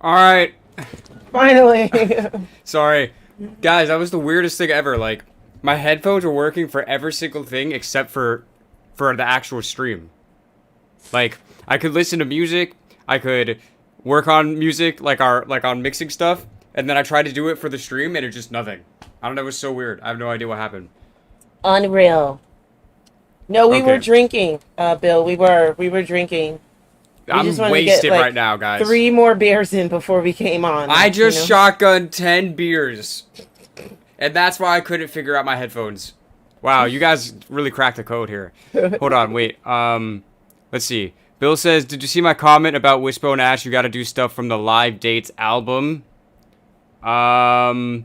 All right. Finally. Sorry. Guys, that was the weirdest thing ever. Like, my headphones were working for every single thing except for the actual stream. Like, I could listen to music, I could work on music, like on mixing stuff, and then I tried to do it for the stream, and it just nothing. I don't know, it was so weird. I have no idea what happened. Unreal. No, we were Okay. drinking, Bill. We were drinking. We just I'm wanted to get wasted like right now, guys. 3 more beers in before we came on. I you just know? shotgunned 10 beers. And that's why I couldn't figure out my headphones. Wow, you guys really cracked the code here. Hold on, wait. Let's see. Bill says, "Did you see my comment about Wishbone Ash? You got to do stuff from the Live Dates album." Bill, I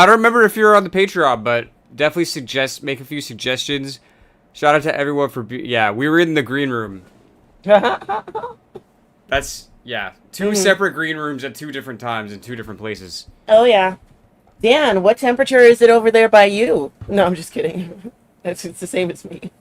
don't remember if you were on the Patreon, but definitely make a few suggestions. Shout out to everyone for yeah, we were in the green room. That's yeah, 2 separate green rooms at 2 different times in 2 different places. Oh yeah. Dan, what temperature is it over there by you? No, I'm just kidding. It's the same as me.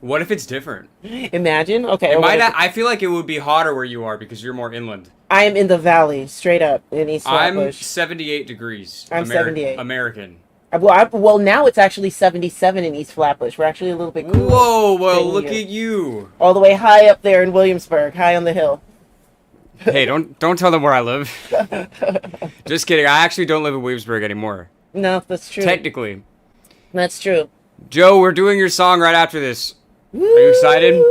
What if it's different? Imagine. Okay. It well, might not, I feel like it would be hotter where you are because you're more inland. I am in the valley, straight up in East I'm Flatbush. 78 degrees. I'm 78. American. Well, now it's actually 77 in East Flatbush. We're actually a little bit cooler. Whoa, well, than look you. at you. All the way high up there in Williamsburg, high on the hill. Hey, don't tell them where I live. Just kidding. I actually don't live in Williamsburg anymore. No, that's true. Technically. That's true. Joe, we're doing your song right after this. Are you excited?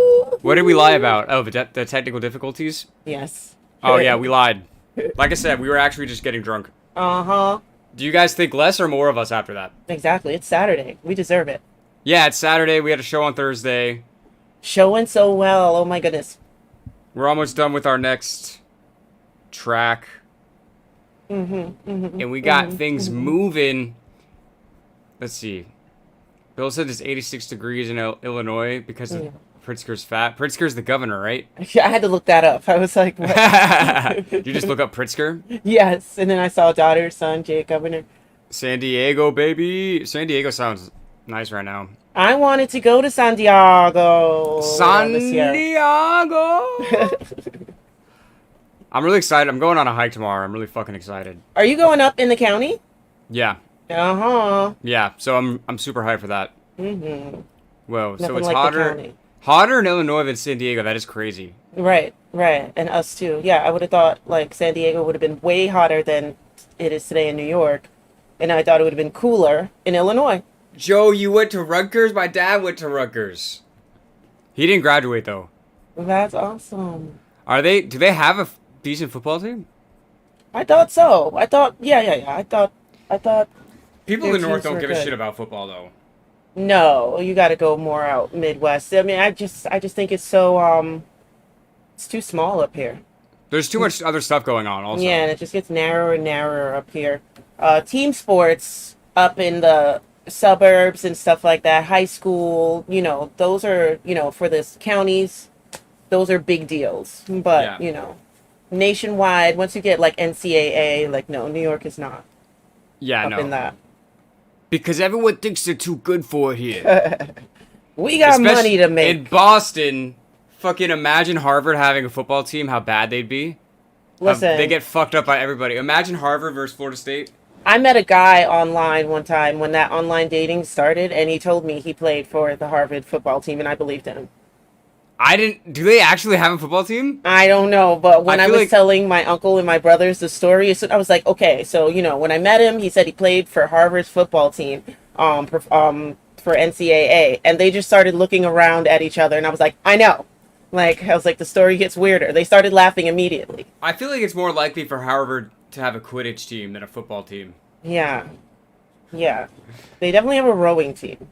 What did we lie about? Oh, the technical difficulties? Yes. Oh, yeah, we lied. Like I said, we were actually just getting drunk. Uh-huh. Do you guys think less or more of us after that? Exactly. It's Saturday. We deserve it. Yeah, it's Saturday. We had a show on Thursday. Showing so well. Oh my goodness. We're almost done with our next track. Mm-hmm. And we got things moving. Let's see. Bill said it's 86 degrees in Illinois because of Pritzker's fat. Pritzker's the governor, right? Yeah, I had to look that up. I was like, what? You just look up Pritzker? Yes. And then I saw daughter, son, Jay Governor. San Diego, baby. San Diego sounds nice right now. I wanted to go to San Diego. San this year. Diego! I'm really excited. I'm going on a hike tomorrow. I'm really fucking excited. Are you going up in the county? Yeah. Uh-huh. Yeah, so I'm super hyped for that. Mm-hmm. Whoa, so Nothing it's like the hotter county. hotter in Illinois than San Diego. That is crazy. Right, right. And us too. Yeah, I would have thought like San Diego would have been way hotter than it is today in New York. And I thought it would have been cooler in Illinois. Joe, you went to Rutgers? My dad went to Rutgers. He didn't graduate though. That's awesome. Do they have a decent football team? I thought so. I thought, yeah. I thought, People in Their the north teams don't were give a good. shit about football though. no, you got to go more out Midwest. I mean, I just think it's so, it's too small up here. There's too much other stuff going on also. Yeah, and it just gets narrower and narrower up here. Team sports up in the suburbs and stuff like that, high school, those are, for the counties, those are big deals. But, Yeah. Nationwide, once you get like NCAA, like no, New York is not Yeah, up no. in that. Because everyone thinks they're too good for it here. We got money to make. In Boston, fucking imagine Harvard having a football team, how bad they'd be. Listen, They get fucked up by everybody. Imagine Harvard versus Florida State. I met a guy online one time when that online dating started, and he told me he played for the Harvard football team, and I believed him. Do they actually have a football team? I don't know, but when I I feel was like- telling my uncle and my brothers the story, so I was like, okay, so when I met him, he said he played for Harvard's football team, for NCAA, and they just started looking around at each other, and I was like, I know, like I was like, the story gets weirder. They started laughing immediately. I feel like it's more likely for Harvard to have a Quidditch team than a football team. Yeah, they definitely have a rowing team,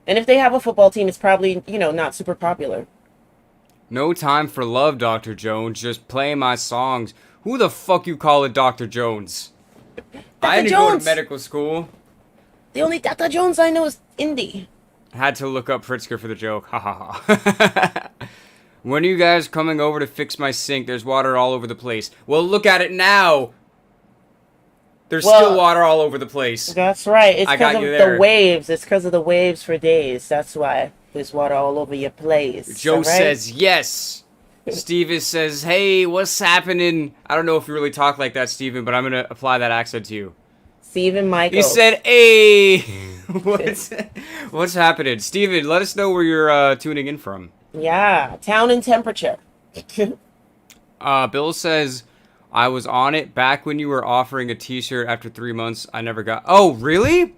and if they have a football team, it's probably not super popular. No time for love, Dr. Jones. Just play my songs. Who the fuck you call it Dr. Jones? I had to go to Jones. medical school. The only Dr. Jones I know is Indy. Had to look up Pritzker for the joke. Ha ha ha. When are you guys coming over to fix my sink? There's water all over the place. Well, look at it now. There's still water all over the place. That's right. It's I got because you of there. the waves. It's because of the waves for days. That's why there's water all over your place. Joe all right? says yes. Steven says, "Hey, what's happening?" I don't know if you really talk like that, Steven, but I'm gonna apply that accent to you. Steven Michael. He said, "Hey, what's happening?" Steven, let us know where you're tuning in from. Yeah, town and temperature. Bill says, "I was on it back when you were offering a T-shirt after 3 months. I never got." Oh, really?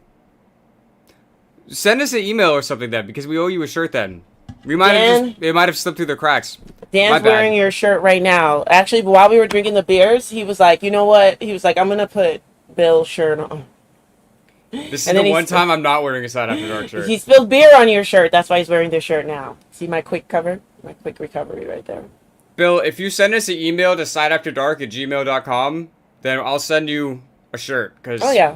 Send us an email or something then, because we owe you a shirt then. We might have it might have slipped through the cracks. Dan's wearing your shirt right now. Actually, while we were drinking the beers, he was like, you know what? He was like, I'm gonna put Bill's shirt on. This is the one time I'm not wearing a Side After Dark shirt. He spilled beer on your shirt. That's why he's wearing this shirt now. See my quick recovery right there. Bill, if you send us an email to sideafterdark@gmail.com, then I'll send you a shirt. Oh yeah.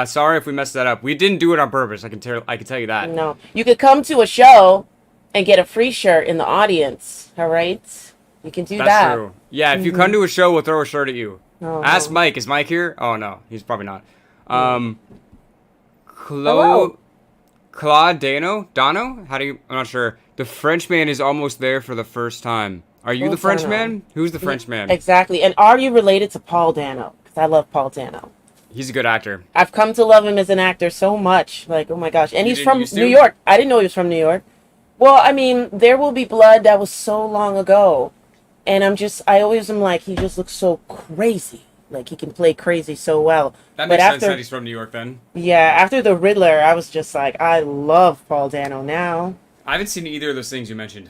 Sorry if we messed that up. We didn't do it on purpose. I can tell you that. No, you could come to a show and get a free shirt in the audience. All right, you can do that. That's true. Yeah, if you come to a show, we'll throw a shirt at you. Oh, Ask Mike. Is Mike here? Oh no, he's probably not. Claude Dano? How do you? I'm not sure. The Frenchman is almost there for the first time. Are you the Frenchman? Who's the Frenchman? Exactly. And are you related to Paul Dano? Because I love Paul Dano. He's a good actor. I've come to love him as an actor so much. Like, oh my gosh. And he's from New York. I didn't know he was from New York. Well, I mean, There Will Be Blood, that was so long ago. And I always am like, he just looks so crazy. Like, he can play crazy so well. That makes sense that he's from New York then. Yeah, after The Riddler, I was just like, I love Paul Dano now. I haven't seen either of those things you mentioned.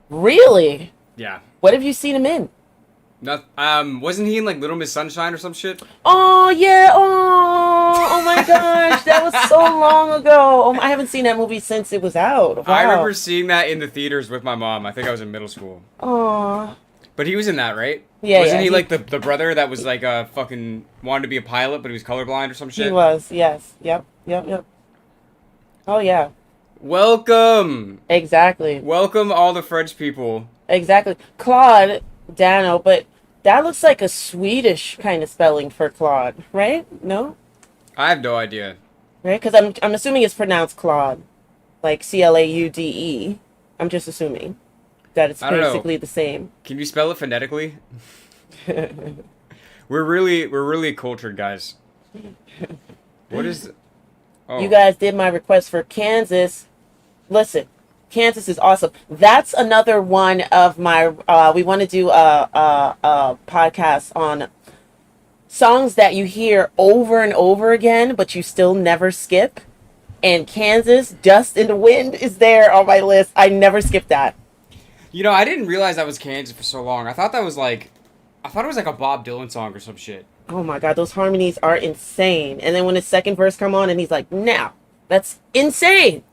Really? Yeah. What have you seen him in? Not, wasn't he in like Little Miss Sunshine or some shit? Oh yeah! Oh my gosh, that was so long ago. Oh, I haven't seen that movie since it was out. Wow. I remember seeing that in the theaters with my mom. I think I was in middle school. Oh. But he was in that, right? Yeah. Wasn't he like the brother that was like fucking wanted to be a pilot, but he was colorblind or some shit? He was. Yes. Yep. Oh yeah. Welcome. Exactly. Welcome all the French people. Exactly. Claude Dano, but that looks like a Swedish kind of spelling for Claude, right? No? I have no idea. Right? Because I'm assuming it's pronounced Claude, like Claude. I'm just assuming that it's basically the same. Can you spell it phonetically? We're really cultured guys. What is? Oh. You guys did my request for Kansas. Listen, Kansas is awesome. That's another one of my. We want to do a podcast on songs that you hear over and over again, but you still never skip. And Kansas, Dust in the Wind is there on my list. I never skip that. You know, I didn't realize that was Kansas for so long. I thought it was like a Bob Dylan song or some shit. Oh my God, those harmonies are insane. And then when his second verse come on, and he's like, "Now, that's insane."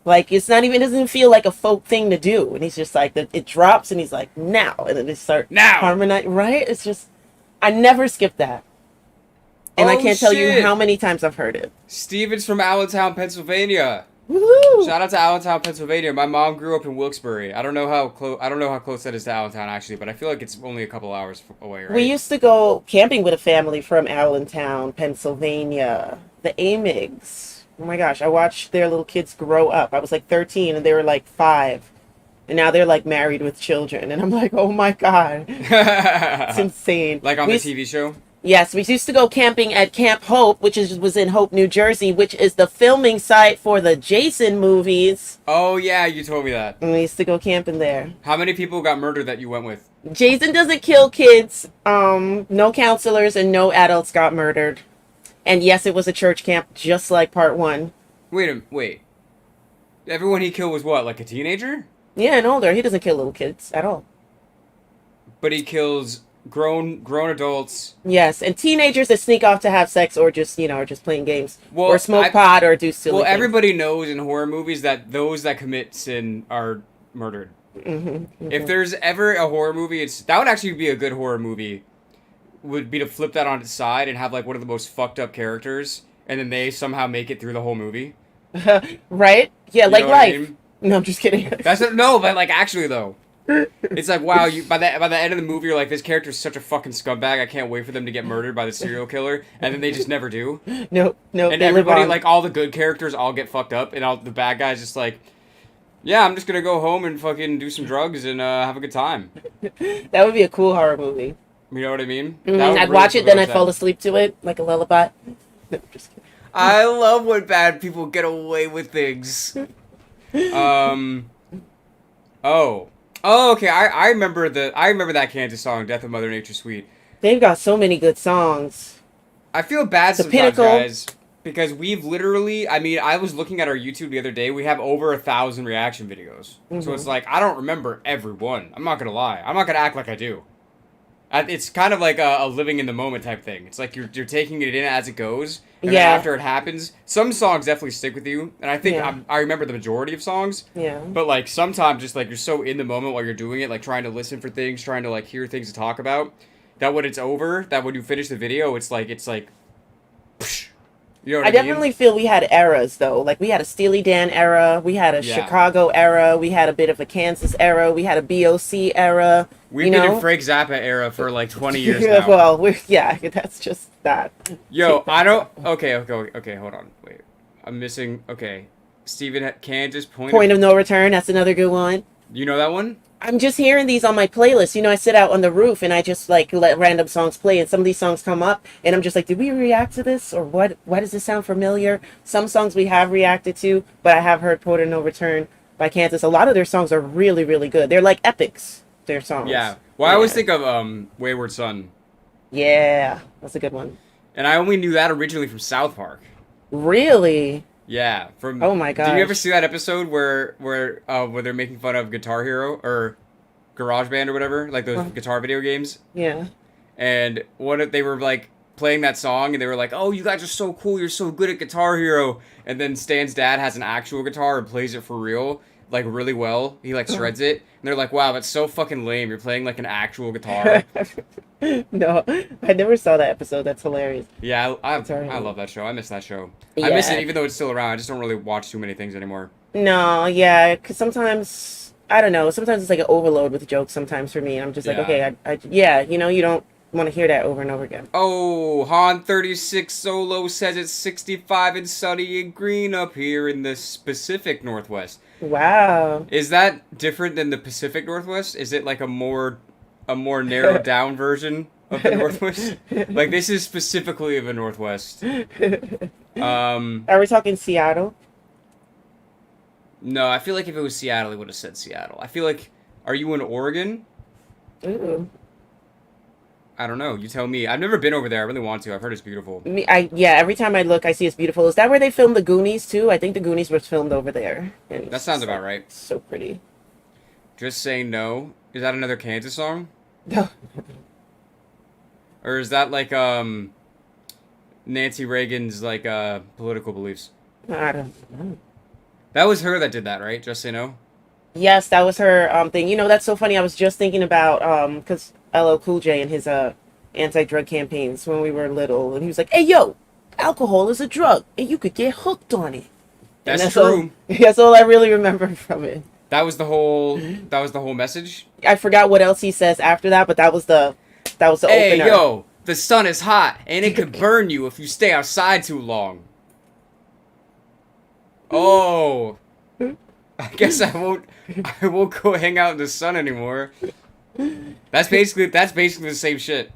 Like, it doesn't feel like a folk thing to do. And he's just like, it drops and he's like, "Now." And then they start harmonizing. Right? It's just, I never skip that. And I can't tell you how many times I've heard it. Steven's from Allentown, Pennsylvania. Woohoo! Shout out to Allentown, Pennsylvania. My mom grew up in Wilkes-Barre. I don't know how close that is to Allentown actually, but I feel like it's only a couple hours away, right? We used to go camping with a family from Allentown, Pennsylvania. The Amigs. Oh my gosh, I watched their little kids grow up. I was like 13 and they were like 5. And now they're like married with children. And I'm like, oh my God. It's insane. Like on the TV show? Yes, we used to go camping at Camp Hope, which was in Hope, New Jersey, which is the filming site for the Jason movies. Oh yeah, you told me that. And we used to go camping there. How many people got murdered that you went with? Jason doesn't kill kids. No counselors and no adults got murdered. And yes, it was a church camp, just like part 1. Wait. Everyone he killed was what, like a teenager? Yeah, and older. He doesn't kill little kids at all. But he kills grown adults. Yes, and teenagers that sneak off to have sex or just playing games. Well, or smoke pot or do silly things. Everybody knows in horror movies that those that commit sin are murdered. Mm-hmm. If there's ever a horror movie, that would actually be a good horror movie. Would be to flip that on its side and have like one of the most fucked up characters, and then they somehow make it through the whole movie. Right? Yeah, you like Life. I mean? No, I'm just kidding. But like actually though. It's like, wow, by the end of the movie, you're like, this character's such a fucking scumbag. I can't wait for them to get murdered by the serial killer, and then they just never do. No. And everybody, like all the good characters, all get fucked up, and all the bad guys just like, Yeah, I'm just gonna go home and fucking do some drugs and have a good time. That would be a cool horror movie. You know what I mean? Hmm. That would I'd really watch put it, me then on I'd fall 10. asleep to it like a lullaby. No, just kidding. I love when bad people get away with things. Um. Oh. Oh, okay. I remember that Kansas song, "Death of Mother Nature Sweet." They've got so many good songs. I feel bad The sometimes, Pinnacle. guys, because we've literally. I mean, I was looking at our YouTube the other day. We have over 1,000 reaction videos. So it's like I don't remember every one. I'm not gonna lie. I'm not gonna act like I do. It's kind of like a living in the moment type thing. It's like you're taking it in as it goes, and then Yeah. after it happens, some songs definitely stick with you, and I think Yeah. I remember the majority of songs. Yeah. But like sometimes, just like you're so in the moment while you're doing it, like trying to listen for things, trying to like hear things to talk about, that when it's over, that when you finish the video, it's like, psh, you know what I I mean? definitely feel we had eras though. Like we had a Steely Dan era, we had a Yeah. Chicago era, we had a bit of a Kansas era, we had a BOC era. We've you been know? in Frank Zappa era for like 20 years Yeah, now. well, that's just that. Yo, I don't. Okay, hold on. Wait. I'm missing. Okay. Steven, Kansas, Point of No Return, that's another good one. You know that one? I'm just hearing these on my playlist. You know, I sit out on the roof and I just like let random songs play, and some of these songs come up, and I'm just like, did we react to this or what? Why does this sound familiar? Some songs we have reacted to, but I have heard "Point of No Return" by Kansas. A lot of their songs are really, really good. They're like epics. Their songs. Yeah. Well, I always think of Wayward Son. Yeah, that's a good one. And I only knew that originally from South Park. Really? Yeah, from. Oh my Did you ever gosh. see that episode where they're making fun of Guitar Hero or Garage Band or whatever, like those guitar video games? Yeah. And they were like playing that song, and they were like, "Oh, you guys are so cool! You're so good at Guitar Hero." And then Stan's dad has an actual guitar and plays it for real, like really well. He like shreds it, and they're like, "Wow, that's so fucking lame! You're playing like an actual guitar." No, I never saw that episode. That's hilarious. Yeah, I Guitar Hero. love that show. I miss that show. I miss Yeah. it even though it's still around. I just don't really watch too many things anymore. No, yeah, because sometimes I don't know. Sometimes it's like an overload with jokes. Sometimes for me, and I'm just like, Yeah. okay, yeah, you know, you don't want to hear that over and over again. Oh, Han 36 Solo says it's 65 and sunny and green up here in the Pacific Northwest. Wow. Is that different than the Pacific Northwest? Is it like a more narrowed down version of the Northwest? Like this is specifically of the Northwest. Are we talking Seattle? No, I feel like if it was Seattle, it would have said Seattle. I feel like, are you in Oregon? Ooh. I don't know. You tell me. I've never been over there. I really want to. I've heard it's beautiful. Yeah. Every time I look, I see it's beautiful. Is that where they filmed the Goonies too? I think the Goonies was filmed over there. And That it's sounds just, about like, right. So pretty. Just Say No. Is that another Kansas song? No. Or is that like Nancy Reagan's like political beliefs? I don't know. That was her that did that, right? Just Say No? Yes, that was her thing. You know, that's so funny. I was just thinking about because LL Cool J and his anti-drug campaigns when we were little, and he was like, "Hey, yo, alcohol is a drug, and you could get hooked on it." And That's all, true. that's all I really remember from it. That was the whole message. I forgot what else he says after that, but that was the Hey, opener. yo, the sun is hot and it could burn you if you stay outside too long. Oh. I guess I won't go hang out in the sun anymore. That's basically the same shit.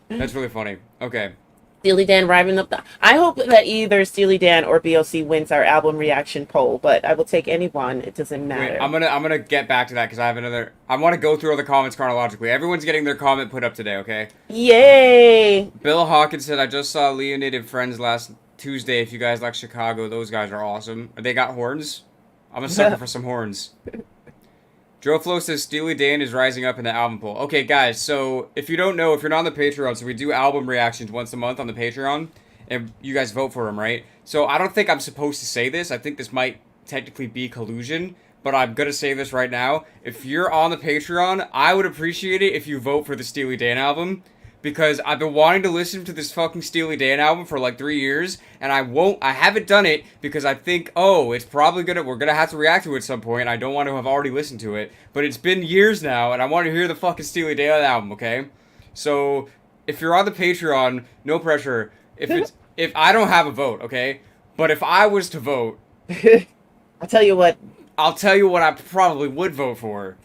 That's really funny. Okay. Steely Dan riving up the. I hope that either Steely Dan or BOC wins our album reaction poll, but I will take any one. It doesn't matter. Wait, I'm gonna get back to that because I have another. I want to go through all the comments chronologically. Everyone's getting their comment put up today. Okay. Yay! Bill Hawkins said, "I just saw Leonid and Friends last Tuesday. If you guys like Chicago, those guys are awesome. They got horns. I'm a sucker for some horns." Joe Flo says Steely Dan is rising up in the album poll. Okay, guys, so if you don't know, if you're not on the Patreon, so we do album reactions once a month on the Patreon, and you guys vote for them, right? So I don't think I'm supposed to say this. I think this might technically be collusion, but I'm going to say this right now. If you're on the Patreon, I would appreciate it if you vote for the Steely Dan album, because I've been wanting to listen to this fucking Steely Dan album for like 3 years, and I haven't done it because I think, oh, it's probably we're gonna have to react to it at some point, and I don't want to have already listened to it, but it's been years now, and I want to hear the fucking Steely Dan album, okay? So, if you're on the Patreon, no pressure, if I don't have a vote, okay? But if I was to vote, I'll tell you what. I'll tell you what I probably would vote for,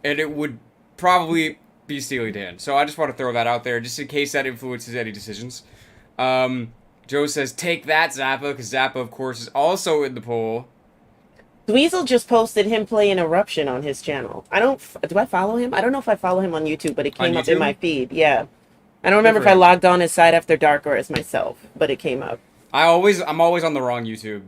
and it would probably be Steely Dan. So I just want to throw that out there, just in case that influences any decisions. Joe says, take that, Zappa, because Zappa, of course, is also in the poll. Dweezil just posted him playing Eruption on his channel. Do I follow him? I don't know if I follow him on YouTube, but it came up in my feed. Yeah. I don't remember if I logged on as Side After Dark or as myself, but it came up. I'm always on the wrong YouTube.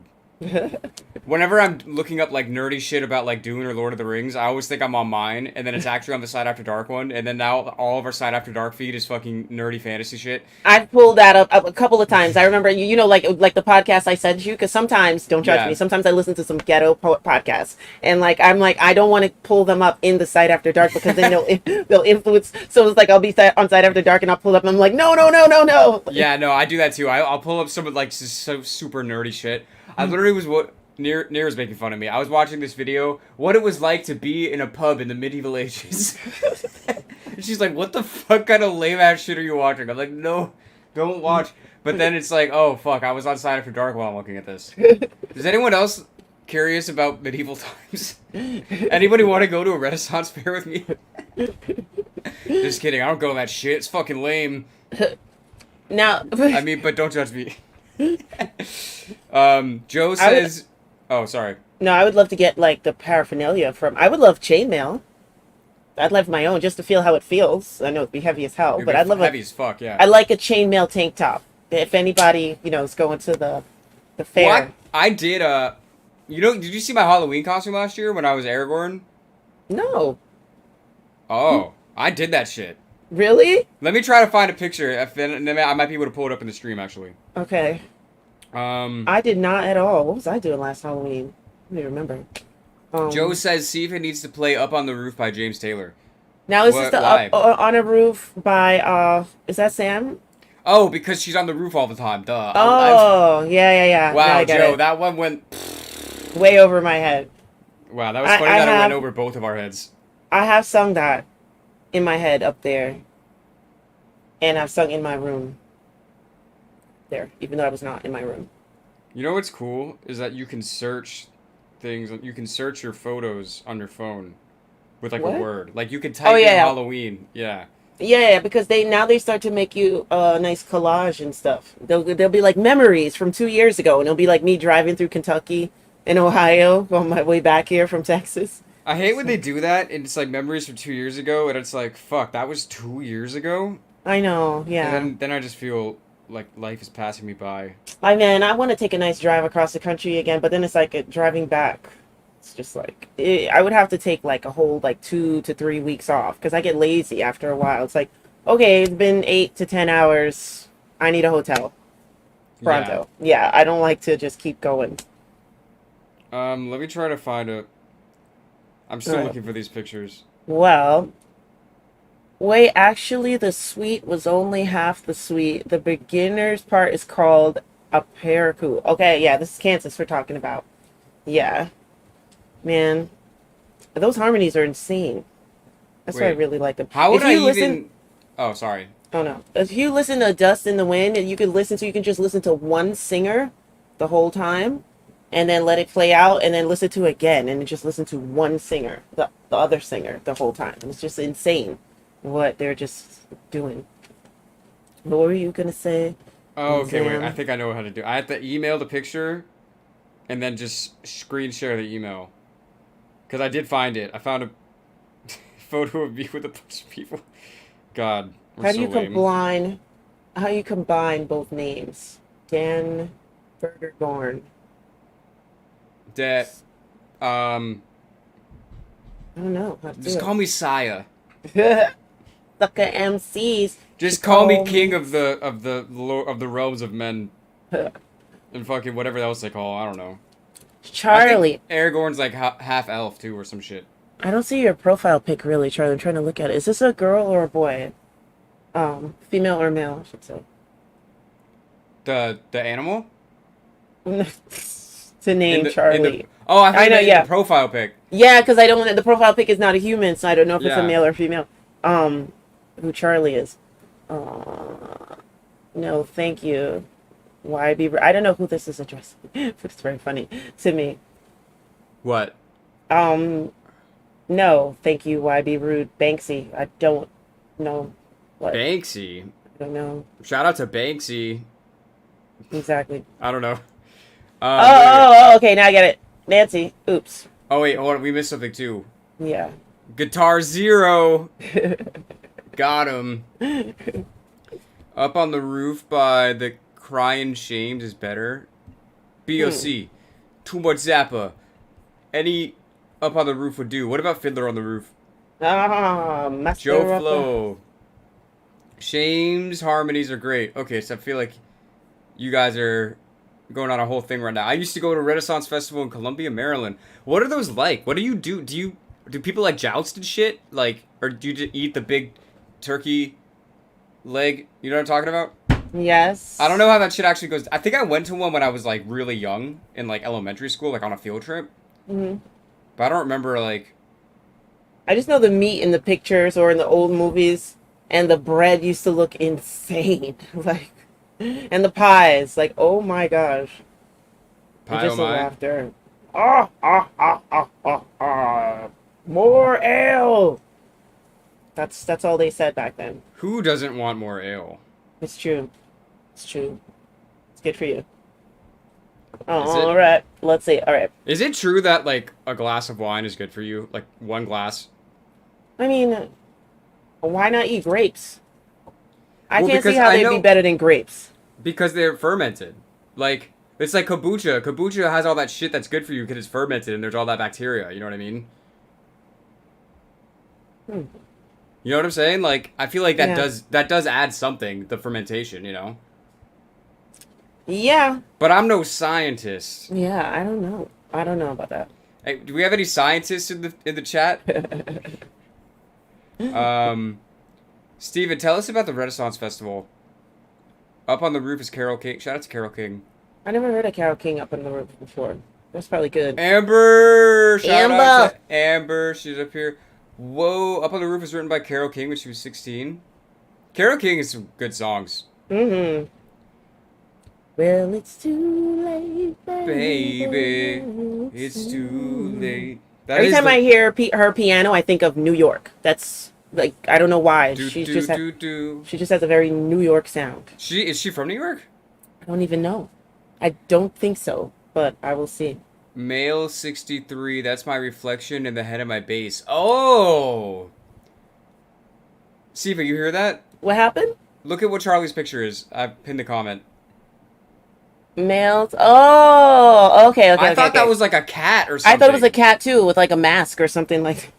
Whenever I'm looking up like nerdy shit about like Dune or Lord of the Rings, I always think I'm on mine, and then it's actually on the Side After Dark one, and then now all of our Side After Dark feed is fucking nerdy fantasy shit. I've pulled that up a couple of times. I remember, you know, like the podcast I sent you, because sometimes, don't judge me, sometimes I listen to some ghetto podcasts, and like I'm like, I don't want to pull them up in the Side After Dark because then they'll influence. So it's like I'll be on Side After Dark and I'll pull up and I'm like, no. Yeah, no, I do that too. I'll pull up some of like so super nerdy shit. I literally was Near was making fun of me. I was watching this video, what it was like to be in a pub in the medieval ages. She's like, what the fuck kind of lame ass shit are you watching? I'm like, no, don't watch. But then it's like, oh fuck, I was on Side After Dark while I'm looking at this. Is anyone else curious about medieval times? Anybody want to go to a Renaissance fair with me? Just kidding, I don't go to that shit. It's fucking lame. Now, I mean, but don't judge me. Joe says... Oh, sorry. No, I would love to get, like, the paraphernalia from... I would love chainmail. I'd love my own, just to feel how it feels. I know it'd be heavy as hell, but I'd love heavy as fuck, yeah. I'd like a chainmail tank top. If anybody, you know, is going to the fair. What? I did, You know, did you see my Halloween costume last year when I was Aragorn? No. Oh, I did that shit. Really? Let me try to find a picture, and then I might be able to pull it up in the stream, actually. Okay. I did not at all. What was I doing last Halloween? I don't even remember. Joe says Sifa needs to play Up on the Roof by James Taylor. Now is this the Up on a Roof by is that Sam? Oh, because she's on the roof all the time. Duh. Oh, yeah. Wow, Joe, that one went way over my head. Wow, that was funny that it went over both of our heads. I have sung that in my head up there. And I've sung in my room. There, even though I was not in my room. You know what's cool is that you can search things. You can search your photos on your phone with like a word. Like you can type in Halloween. Yeah. Yeah, because they start to make you a nice collage and stuff. They'll be like memories from 2 years ago, and it'll be like me driving through Kentucky and Ohio on my way back here from Texas. I hate when they do that, and it's like memories from 2 years ago, and it's like, fuck, that was 2 years ago. I know, yeah. And then I just feel like life is passing me by. I want to take a nice drive across the country again, but then it's like driving back. It's just like I would have to take like a whole like 2 to 3 weeks off because I get lazy after a while. It's like, okay, it's been 8 to 10 hours. I need a hotel. Pronto. Yeah, I don't like to just keep going. Let me try to find a. I'm still looking for these pictures. Well. Wait, actually, the suite was only half the suite. The beginner's part is called a paracoup. Okay, yeah, this is Kansas we're talking about. Yeah. Man, those harmonies are insane. That's why I really like them. How would I even... Oh, sorry. Oh, no. If you listen to Dust in the Wind, you can just listen to one singer the whole time, and then let it play out, and then listen to it again, and just listen to one singer, the other singer, the whole time. It's just insane what they're just doing. What were you gonna say? Oh, okay, wait. I think I know how to do it. I have to email the picture and then just screen share the email. Because I did find it. I found a photo of me with a bunch of people. God, we're so lame. How you combine both names? Dan Berg. I don't know. How to just call me Saya. Sucker MCs. Just call me king of the realms of men. And fucking whatever else they call. I don't know. Charlie. Aragorn's like half elf too, or some shit. I don't see your profile pic really, Charlie. I'm trying to look at it. Is this a girl or a boy? Female or male, I should say. The animal? To name Charlie. I know. Yeah. The profile pic. Yeah, because I don't. The profile pic is not a human, so I don't know if it's a male or female. Who Charlie is. No, thank you. YB. I don't know who this is addressed, but it's very funny to me. What? Um, no, thank you, YB Rude. Banksy. I don't know what. Banksy. I don't know Shout out to Banksy. exactly. I don't know. Oh, Wait, wait. oh, oh, okay, now I get it. Nancy. Oops. Oh wait, hold on. We missed something too. Yeah. Guitar Zero. Got him. Up on the Roof by the Crying Shames is better. BOC. Too much Zappa. Any Up on the Roof would do. What about Fiddler on the Roof? Master Joe Rapper. Flo. Shames harmonies are great. Okay, so I feel like you guys are going on a whole thing right now. I used to go to a Renaissance Festival in Columbia, Maryland. What are those like? What do you do? Do people like joust and shit? Like, or do you just eat the big turkey leg? You know what I'm talking about? Yes. I don't know how that shit actually goes. I think I went to one when I was like really young in like elementary school, like on a field trip. Hmm. But I don't remember like. I just know the meat in the pictures or in the old movies, and the bread used to look insane. Like, and the pies. Like, oh my gosh. And Pie oh just the my. laughter. Ah, ah, ah, ah, ah, ah. More ale. That's all they said back then. Who doesn't want more ale? It's true. It's true. It's good for you. Is it? All right. Let's see. All right. Is it true that like a glass of wine is good for you? Like one glass? I mean, why not eat grapes? I Well, can't see because how I they'd be know better than grapes. because they're fermented. Like it's like kombucha. Kombucha has all that shit that's good for you because it's fermented and there's all that bacteria. You know what I mean? Hmm. You know what I'm saying? Like I feel like Yeah. that does add something, the fermentation. You know. Yeah. But I'm no scientist. Yeah. I don't know. I don't know about that. Hey, do we have any scientists in the chat? Steven, tell us about the Renaissance Festival. Up on the Roof is Carol King. Shout out to Carol King. I never heard of Carol King up in the roof before. That's probably good. Amber! Shout out Amber. to Amber. She's up here. Whoa, Up on the Roof was written by Carol King when she was 16. Carol King has some good songs. Mm-hmm. Well, it's too late, Baby, it's too late. That Every is time the I hear her piano, I think of New York. That's like I don't know why. do She do just do do. she just has a very New York sound. Is she from New York? I don't even know. I don't think so, but I will see. Male 63. That's my reflection in the head of my bass. Oh, Sifa, you hear that? What happened? Look at what Charlie's picture is. I pinned the comment. Males. Oh, okay, okay, I okay. thought Okay. that was like a cat or something. I thought it was a cat too, with like a mask or something like.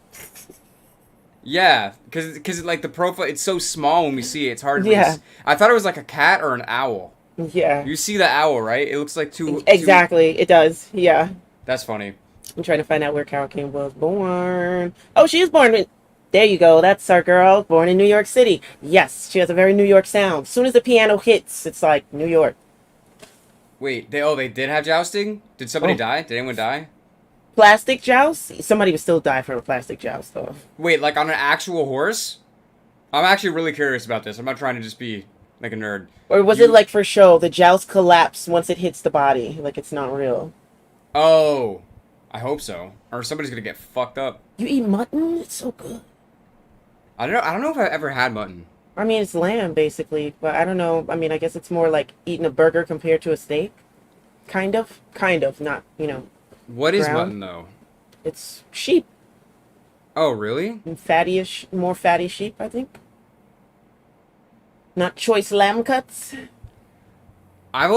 Yeah, because like the profile, it's so small when we see it. It's hard to Yeah. I thought it was like a cat or an owl. Yeah. You see the owl, right? It looks like two. Exactly. It does. Yeah. That's funny. I'm trying to find out where Carol King was born. Oh, she is born in. There you go. That's our girl, born in New York City. Yes, she has a very New York sound. As soon as the piano hits, it's like New York. Wait, they did have jousting? Did somebody Oh. die? Did anyone die? Plastic joust? Somebody would still die from a plastic joust, though. Wait, like on an actual horse? I'm actually really curious about this. I'm not trying to just be like a nerd. Or was it like for show? The joust collapse once it hits the body, like it's not real. Oh, I hope so. Or somebody's gonna get fucked up. You eat mutton? It's so good. I don't know. I don't know if I ever had mutton. I mean, it's lamb basically, but I don't know. I mean, I guess it's more like eating a burger compared to a steak. Kind of, not What is Ground? mutton though? It's sheep, Oh, really? and fattyish, more fatty sheep, I think. Not choice lamb cuts. I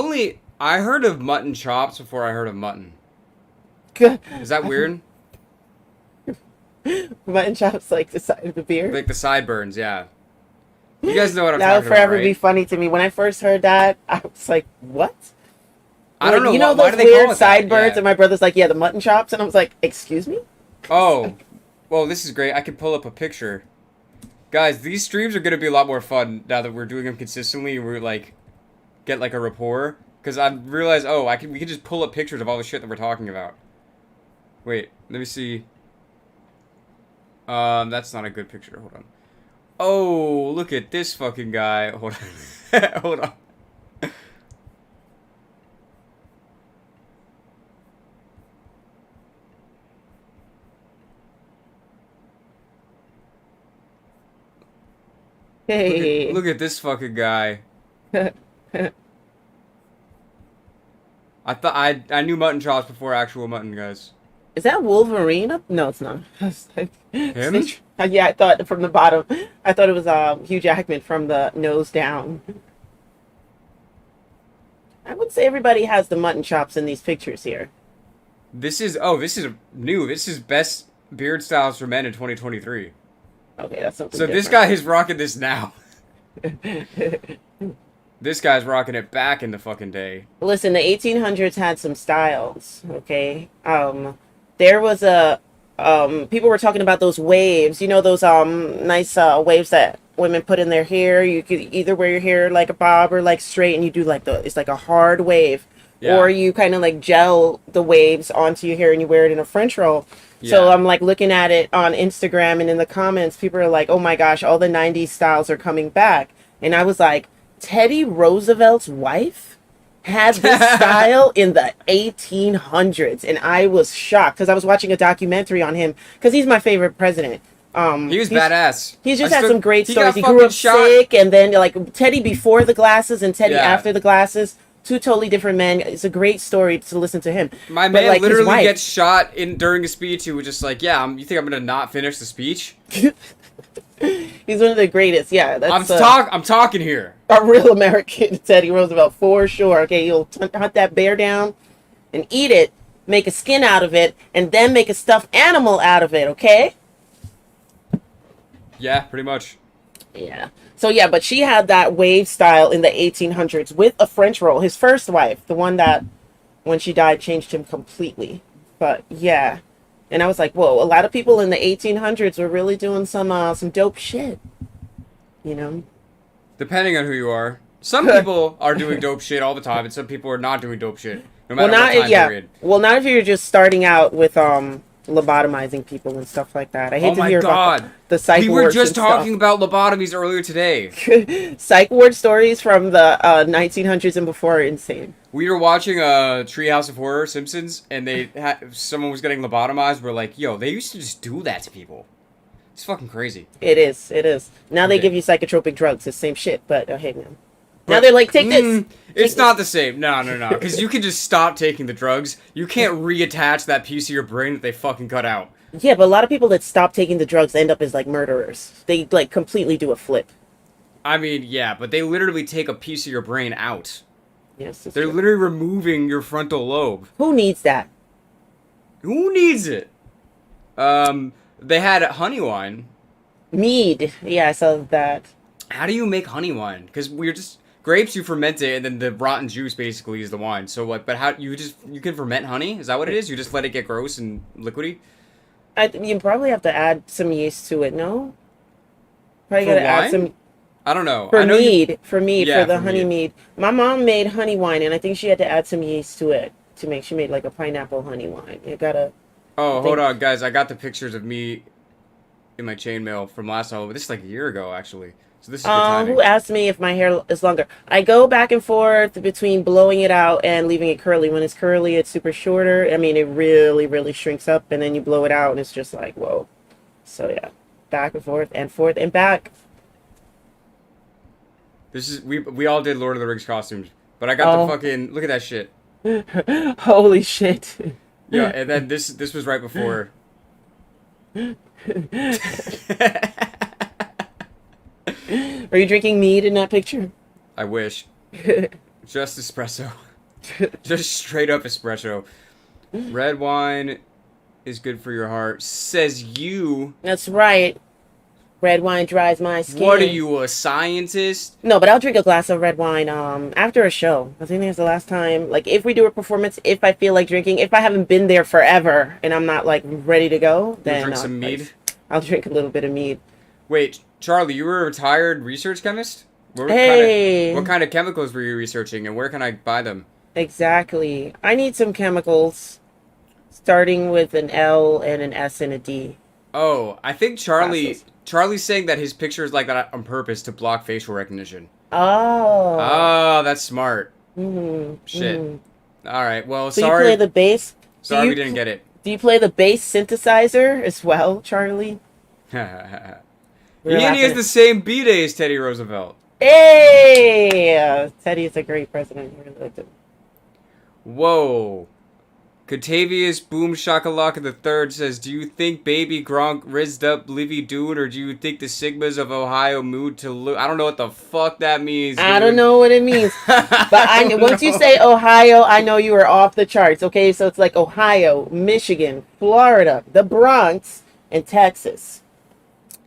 heard of mutton chops before I heard of mutton. Is that weird? Mutton chops like the side of the beer. Like the sideburns, yeah. You guys know what I'm That would talking about, forever right? be funny to me. When I first heard that, I was like, "What?" I don't know. You know why those do they call weird it that? sideburns, Yeah. and my brother's like, "Yeah, the mutton chops," and I was like, "Excuse me." Oh, well, this is great. I can pull up a picture. Guys, these streams are gonna be a lot more fun now that we're doing them consistently. And we're like, get like a rapport. Because I realized, oh, we can just pull up pictures of all the shit that we're talking about. Wait, let me see. That's not a good picture. Hold on. Oh, look at this fucking guy. Hold on. Hold on. Hey. Look at this fucking guy. I knew mutton chops before actual mutton, guys. Is that Wolverine? No, it's not. Him? Yeah, I thought from the bottom. I thought it was Hugh Jackman from the nose down. I would say everybody has the mutton chops in these pictures here. This is new. This is best beard styles for men in 2023. Okay, that's something So different. this guy is rocking this now. This guy's rocking it back in the fucking day. Listen, the 1800s had some styles, okay? There was a people were talking about those waves, you know, those nice waves that women put in their hair. You could either wear your hair like a bob or like straight, and you do like it's like a hard wave. Yeah. Or you kind of like gel the waves onto your hair and you wear it in a French roll. So Yeah. I'm like looking at it on Instagram, and in the comments people are like, oh my gosh, all the 90s styles are coming back. And I was like, Teddy Roosevelt's wife had this style in the 1800s, and I was shocked because I was watching a documentary on him because he's my favorite president. He was badass. He's just I had still- some great he stories. got He grew fucking up shot. sick, and then like Teddy before the glasses and Teddy Yeah. after the glasses. Two totally different men. It's a great story to listen to him. My But, man like, his literally wife- gets shot during a speech. He was just like, "Yeah, you think I'm gonna not finish the speech? He's one of the greatest. Yeah, that's I'm talking here." a real American, Teddy Roosevelt, for sure. Okay, you'll hunt that bear down and eat it, make a skin out of it, and then make a stuffed animal out of it, okay? Yeah, pretty much. Yeah. So, yeah, but she had that wave style in the 1800s with a French roll. His first wife, the one that, when she died, changed him completely. But, yeah. And I was like, whoa, a lot of people in the 1800s were really doing some dope shit. You know? Depending on who you are, some people are doing dope shit all the time, and some people are not doing dope shit, no matter what time period. Well, not if you're just starting out with lobotomizing people and stuff like that. I hate Oh to my hear god, about the psych we were wards just and talking about lobotomies earlier today. stuff. Psych ward stories from the 1900s and before are insane. We were watching Treehouse of Horror Simpsons, and someone was getting lobotomized. We're like, yo, they used to just do that to people. It's fucking crazy. It is. Now they Okay. give you psychotropic drugs. It's the same shit, but hey, man. Now they're like, take this. It's Take not the same. No. Because you can just stop taking the drugs. You can't reattach that piece of your brain that they fucking cut out. Yeah, but a lot of people that stop taking the drugs end up as like murderers. They like completely do a flip. I mean, yeah, but they literally take a piece of your brain out. Yes, it's They're true. literally removing your frontal lobe. Who needs that? Who needs it? They had honey wine. Mead. Yeah, I saw that. How do you make honey wine? Because we're just grapes. You ferment it, and then the rotten juice basically is the wine. So like, but how you can ferment honey? Is that what it is? You just let it get gross and liquidy? You probably have to add some yeast to it. No. Probably For gotta add wine? some I don't know. for I know mead. You, For mead, Yeah, for the for honey mead. mead. My mom made honey wine, and I think she had to add some yeast to it to make. She made like a pineapple honey wine. It gotta. oh, hold on, guys. I got the pictures of me in my chainmail from last Halloween. This is like a year ago, actually. So this is good timing. Who asked me if my hair is longer? I go back and forth between blowing it out and leaving it curly. When it's curly, it's super shorter. I mean, it really, really shrinks up, and then you blow it out, and it's just like, whoa. So yeah, back and forth and back. This is we all did Lord of the Rings costumes, but I got Oh. the fucking look at that shit. Holy shit. Yeah, and then this was right before. Are you drinking mead in that picture? I wish. Just espresso. Just straight up espresso. Red wine is good for your heart, says you. That's right. Red wine dries my skin. What are you, a scientist? No, but I'll drink a glass of red wine after a show. I think that's the last time. Like, if we do a performance, if I feel like drinking, if I haven't been there forever and I'm not like ready to go, You then drink some mead? I'll drink a little bit of mead. Wait, Charlie, you were a retired research chemist? Hey. What kind of chemicals were you researching, and where can I buy them? Exactly. I need some chemicals, starting with an L and an S and a D. Oh, I think Glasses. Charlie's saying that his picture is like that on purpose to block facial recognition. Oh. Oh, that's smart. Mm-hmm. Shit. Mm-hmm. All right. Well, So sorry. you play the bass? Sorry we didn't get it. Do you play the bass synthesizer as well, Charlie? We were He laughing has at- the same B-Day as Teddy Roosevelt. Hey! Teddy is a great president. I really liked him. Whoa. Catavius Boom Shakalaka the Third says, "Do you think Baby Gronk rizzed up Livy Dude, or do you think the Sigmas of Ohio moved to I don't know what the fuck that means, dude. I don't know what it means. But once you say Ohio, I know you are off the charts. Okay, so it's like Ohio, Michigan, Florida, the Bronx, and Texas.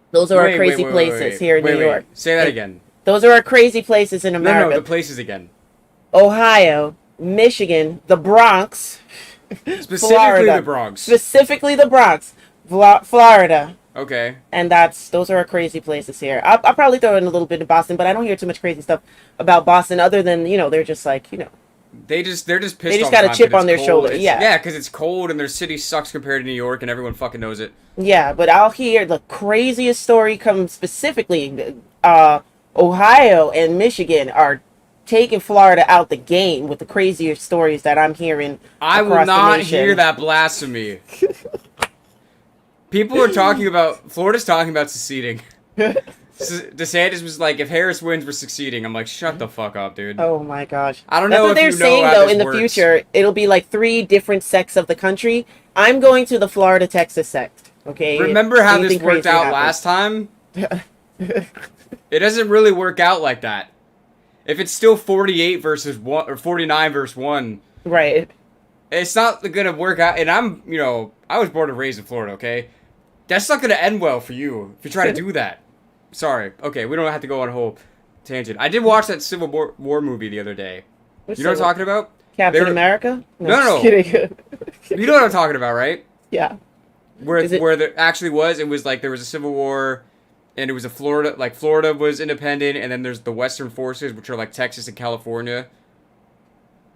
Those are our crazy places here in New York. Say that again. Those are our crazy places in America. No, the places again. Ohio, Michigan, the Bronx, Specifically Florida. the Bronx. Specifically the Bronx, Florida. Okay. And those are our crazy places here. I'll probably throw in a little bit of Boston, but I don't hear too much crazy stuff about Boston other than, they're just like, they're just pissed. They just all got the a time chip 'cause on their it's shoulder. cold. Yeah, because it's cold and their city sucks compared to New York, and everyone fucking knows it. yeah. But I'll hear the craziest story come specifically. Ohio and Michigan are taking Florida out the game with the crazier stories that I'm hearing. I will across the not nation. hear that blasphemy. People are talking about Florida's talking about seceding. DeSantis was like, if Harris wins, we're succeeding. I'm like, shut the fuck up, dude. Oh my gosh. I don't That's know what if they're you know saying how though. this In the works. future, it'll be like 3 different sects of the country. I'm going to the Florida Texas sect. Okay. Remember how Anything this worked crazy out happens. last time? It doesn't really work out like that. If it's still 48 versus 1 or 49 versus 1, Right. it's not gonna work out. And I was born and raised in Florida, okay? That's not gonna end well for you if you try to do that. Sorry. Okay, we don't have to go on a whole tangent. I did watch that Civil War movie the other day. You know what I'm talking about? Captain America? No. Just kidding. You know what I'm talking about, right? Yeah. Where there actually was, it was like there was a civil war, and it was Florida was independent, and then there's the Western forces, which are like Texas and California.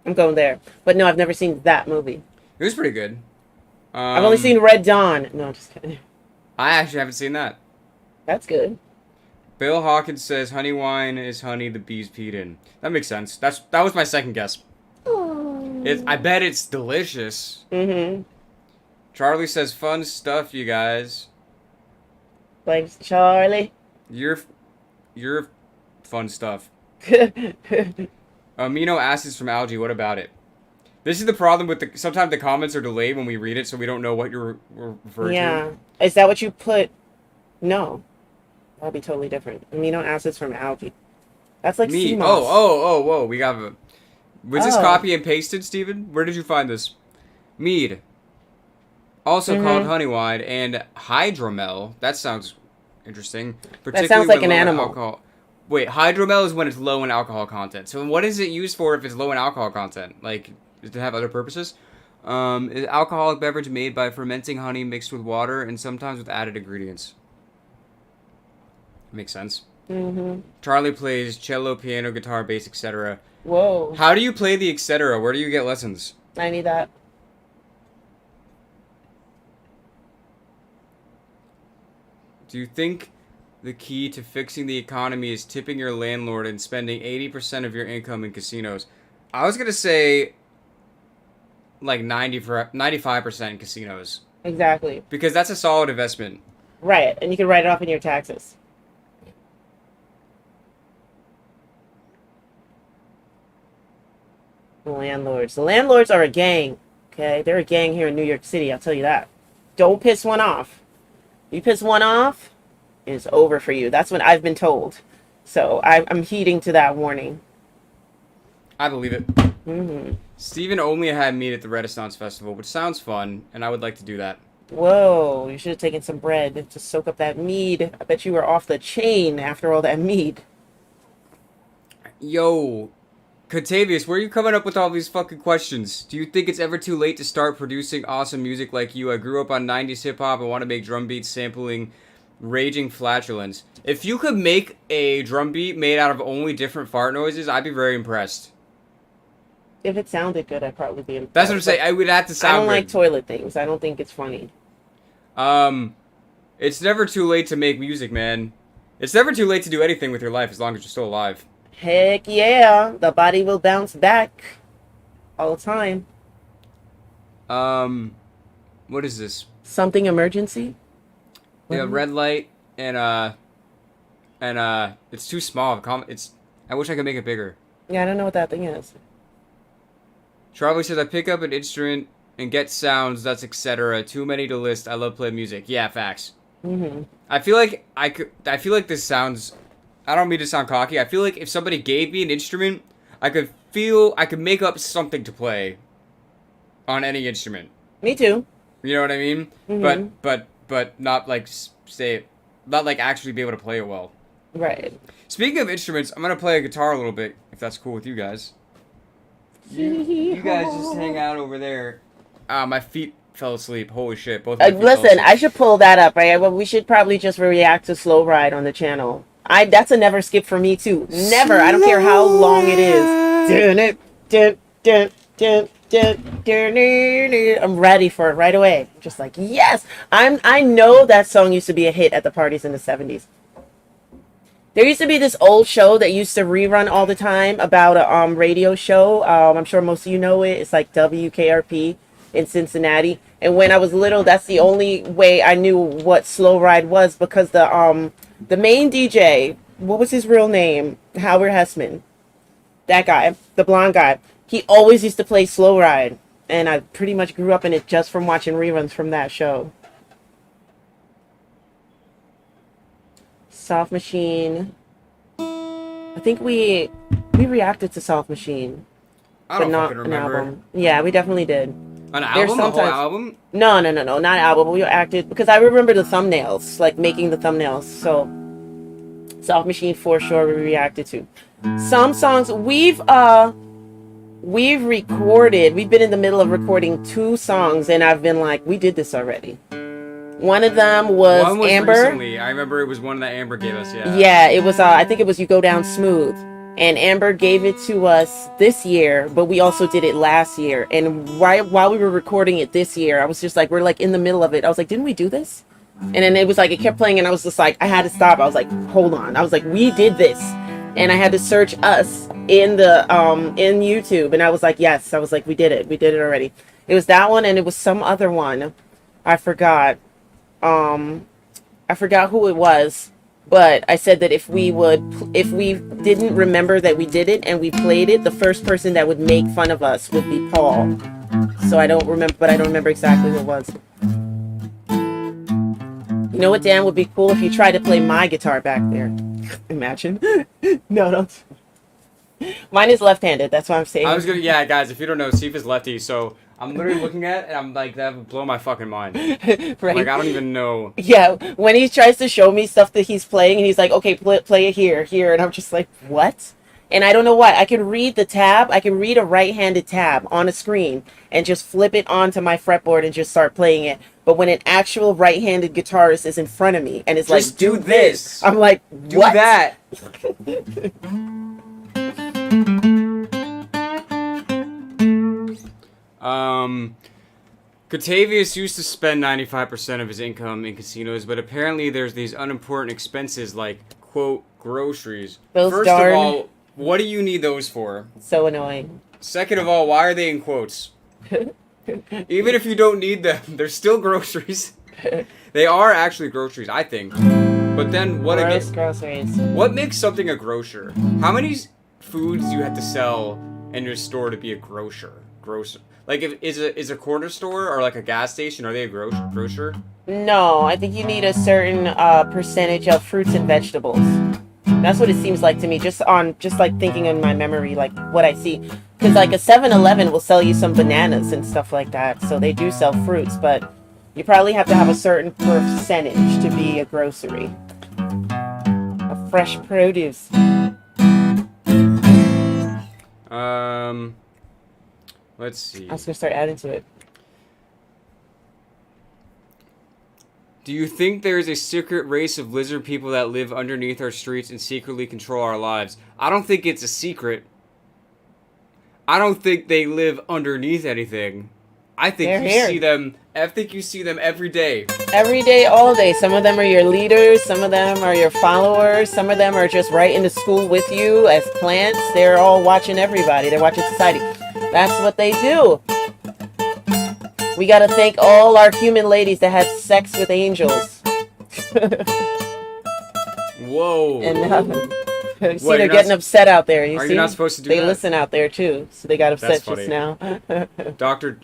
I'm going there. But no, I've never seen that movie. It was pretty good. I've only seen Red Dawn. No, just kidding. I actually haven't seen that. That's good. Bill Hawkins says honey wine is honey the bees peed in. That makes sense. That was my second guess. I bet it's delicious. Mm-hmm. Charlie says fun stuff, you guys. Thanks, Charlie. You're fun stuff. Amino acids from algae. What about it? This is the problem with sometimes the comments are delayed when we read it, so we don't know what you're referring to. Yeah. Is that what you put? No. That'll be totally different. Amino acids from algae. That's like sea moss. Whoa. We got a... Was this copy and pasted, Steven? Where did you find this? Mead. Also called honey wine and hydromel. That sounds interesting. That sounds like when an low in animal. alcohol. Wait, hydromel is when it's low in alcohol content. So what is it used for if it's low in alcohol content? Like, does it have other purposes? Is an alcoholic beverage made by fermenting honey mixed with water and sometimes with added ingredients. Makes sense. Mm-hmm. Charlie plays cello, piano, guitar, bass, etc. Whoa. How do you play the etc.? Where do you get lessons? I need that. Do you think the key to fixing the economy is tipping your landlord and spending 80% of your income in casinos? I was going to say like 95% in casinos. Exactly. Because that's a solid investment. Right. And you can write it off in your taxes. The landlords. The landlords are a gang. Okay? They're a gang here in New York City. I'll tell you that. Don't piss one off. You piss one off, it's over for you. That's what I've been told. So I'm heeding to that warning. I believe it. Mm-hmm. Steven only had meat at the Renaissance Festival, which sounds fun, and I would like to do that. Whoa, you should have taken some bread to soak up that mead. I bet you were off the chain after all that mead. Yo, Catavius, where are you coming up with all these fucking questions? Do you think it's ever too late to start producing awesome music like you? I grew up on 90s hip-hop and want to make drum beats sampling raging flatulence. If you could make a drum beat made out of only different fart noises, I'd be very impressed. If it sounded good, I'd probably be impressed. That's what I'm saying. I would have to sound I don't good. like toilet things. I don't think it's funny. It's never too late to make music, man. It's never too late to do anything with your life as long as you're still alive. Heck yeah. The body will bounce back all the time. What is this? Something emergency? Yeah, red light and and it's too small. I wish I could make it bigger. Yeah, I don't know what that thing is. Charlie says, I pick up an instrument and get sounds, that's etc. Too many to list. I love playing music. Yeah, facts. Mm-hmm. I feel like this sounds, I don't mean to sound cocky. I feel like if somebody gave me an instrument, I could make up something to play on any instrument. Me too. You know what I mean? Mm-hmm. But not like not like actually be able to play it well. Right. Speaking of instruments, I'm gonna play a guitar a little bit, if that's cool with you guys. You guys just hang out over there. My feet fell asleep. Holy shit! Both. My feet fell Listen, asleep. I should pull that up. Right? Well, we should probably just react to Slow Ride on the channel. That's a never skip for me too. Never. I don't care how long it is. I'm ready for it right away. I'm just like, yes. I know that song used to be a hit at the parties in the 70s. There used to be this old show that used to rerun all the time about a radio show. I'm sure most of you know it. It's like WKRP in Cincinnati. And when I was little, that's the only way I knew what Slow Ride was, because the main DJ, what was his real name? Howard Hessman. That guy, the blonde guy. He always used to play Slow Ride. And I pretty much grew up in it just from watching reruns from that show. Soft Machine. I think we reacted to Soft Machine. I don't but not fucking remember. an album. Yeah, we definitely did. An album? A whole album? No, not album. We reacted because I remember the thumbnails, like making the thumbnails. So Soft Machine for sure we reacted to. Some songs we've recorded. We've been in the middle of recording 2 songs, and I've been like, we did this already. One of them was Amber. Recently. I remember it was one that Amber gave us, yeah. Yeah, it was, I think it was You Go Down Smooth. And Amber gave it to us this year, but we also did it last year. And right while we were recording it this year, I was just like, we're like in the middle of it. I was like, didn't we do this? And then it was like, it kept playing, and I was just like, I had to stop. I was like, hold on. I was like, we did this. And I had to search us in the, in YouTube. And I was like, yes. I was like, we did it. We did it already. It was that one, and it was some other one. I forgot. I forgot who it was, but I said that if we didn't remember that we did it and we played it, the first person that would make fun of us would be Paul. So I don't remember exactly who it was. You know what, Dan, would be cool if you tried to play my guitar back there. Imagine. No, don't. Mine is left-handed. That's what I'm saying. Yeah, guys, if you don't know, Sifa's lefty, so I'm literally looking at it, and I'm like, that would blow my fucking mind. Right? Like, I don't even know. Yeah, when he tries to show me stuff that he's playing, and he's like, okay, play it here, and I'm just like, what? And I don't know why. I can read the tab. I can read a right-handed tab on a screen and just flip it onto my fretboard and just start playing it. But when an actual right-handed guitarist is in front of me and is just like, do this, I'm like, what? Do that. Catavius used to spend 95% of his income in casinos, but apparently there's these unimportant expenses like, quote, groceries. First of all, what do you need those for? So annoying. Second of all, why are they in quotes? Even if you don't need them, they're still groceries. They are actually groceries, I think. But then groceries. What makes something a grocer? How many foods do you have to sell in your store to be a grocer? Like, is a corner store or like a gas station, are they a grocer? No, I think you need a certain percentage of fruits and vegetables. That's what it seems like to me, just like thinking in my memory, like what I see. Because like a 7-Eleven will sell you some bananas and stuff like that. So they do sell fruits, but you probably have to have a certain percentage to be a grocery. Of fresh produce. Let's see. I was gonna start adding to it. Do you think there is a secret race of lizard people that live underneath our streets and secretly control our lives? I don't think it's a secret. I don't think they live underneath anything. I think see them. I think you see them every day. Every day, all day. Some of them are your leaders. Some of them are your followers. Some of them are just right into school with you as plants. They're all watching everybody. They're watching society. That's what they do. We gotta thank all our human ladies that had sex with angels. Whoa. And see, What, they're you're getting not- upset out there. You Are see, you not supposed to do they that? listen out there too, so they got upset That's funny. just now.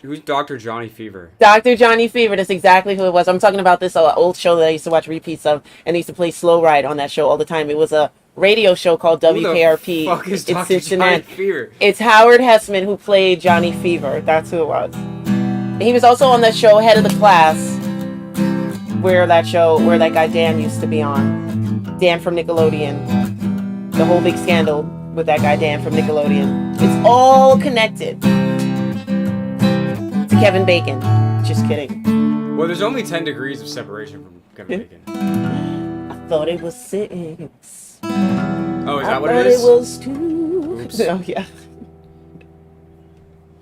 Who's Dr. Johnny Fever? Dr. Johnny Fever, that's exactly who it was. I'm talking about this old show that I used to watch repeats of, and they used to play Slow Ride on that show all the time. It was a radio show called Who the WKRP. fuck is It's Dr. Cincinnati. Johnny Fever? It's Howard Hessman who played Johnny Fever. That's who it was. He was also on that show Head of the Class, where that guy Dan used to be on. Dan from Nickelodeon. The whole big scandal with that guy Dan from Nickelodeon. It's all connected to Kevin Bacon. Just kidding. Well, there's only 10 degrees of separation from Kevin Bacon. I thought it was 6. Oh, is that what I it thought is? it was 2. Oops. Oh, yeah.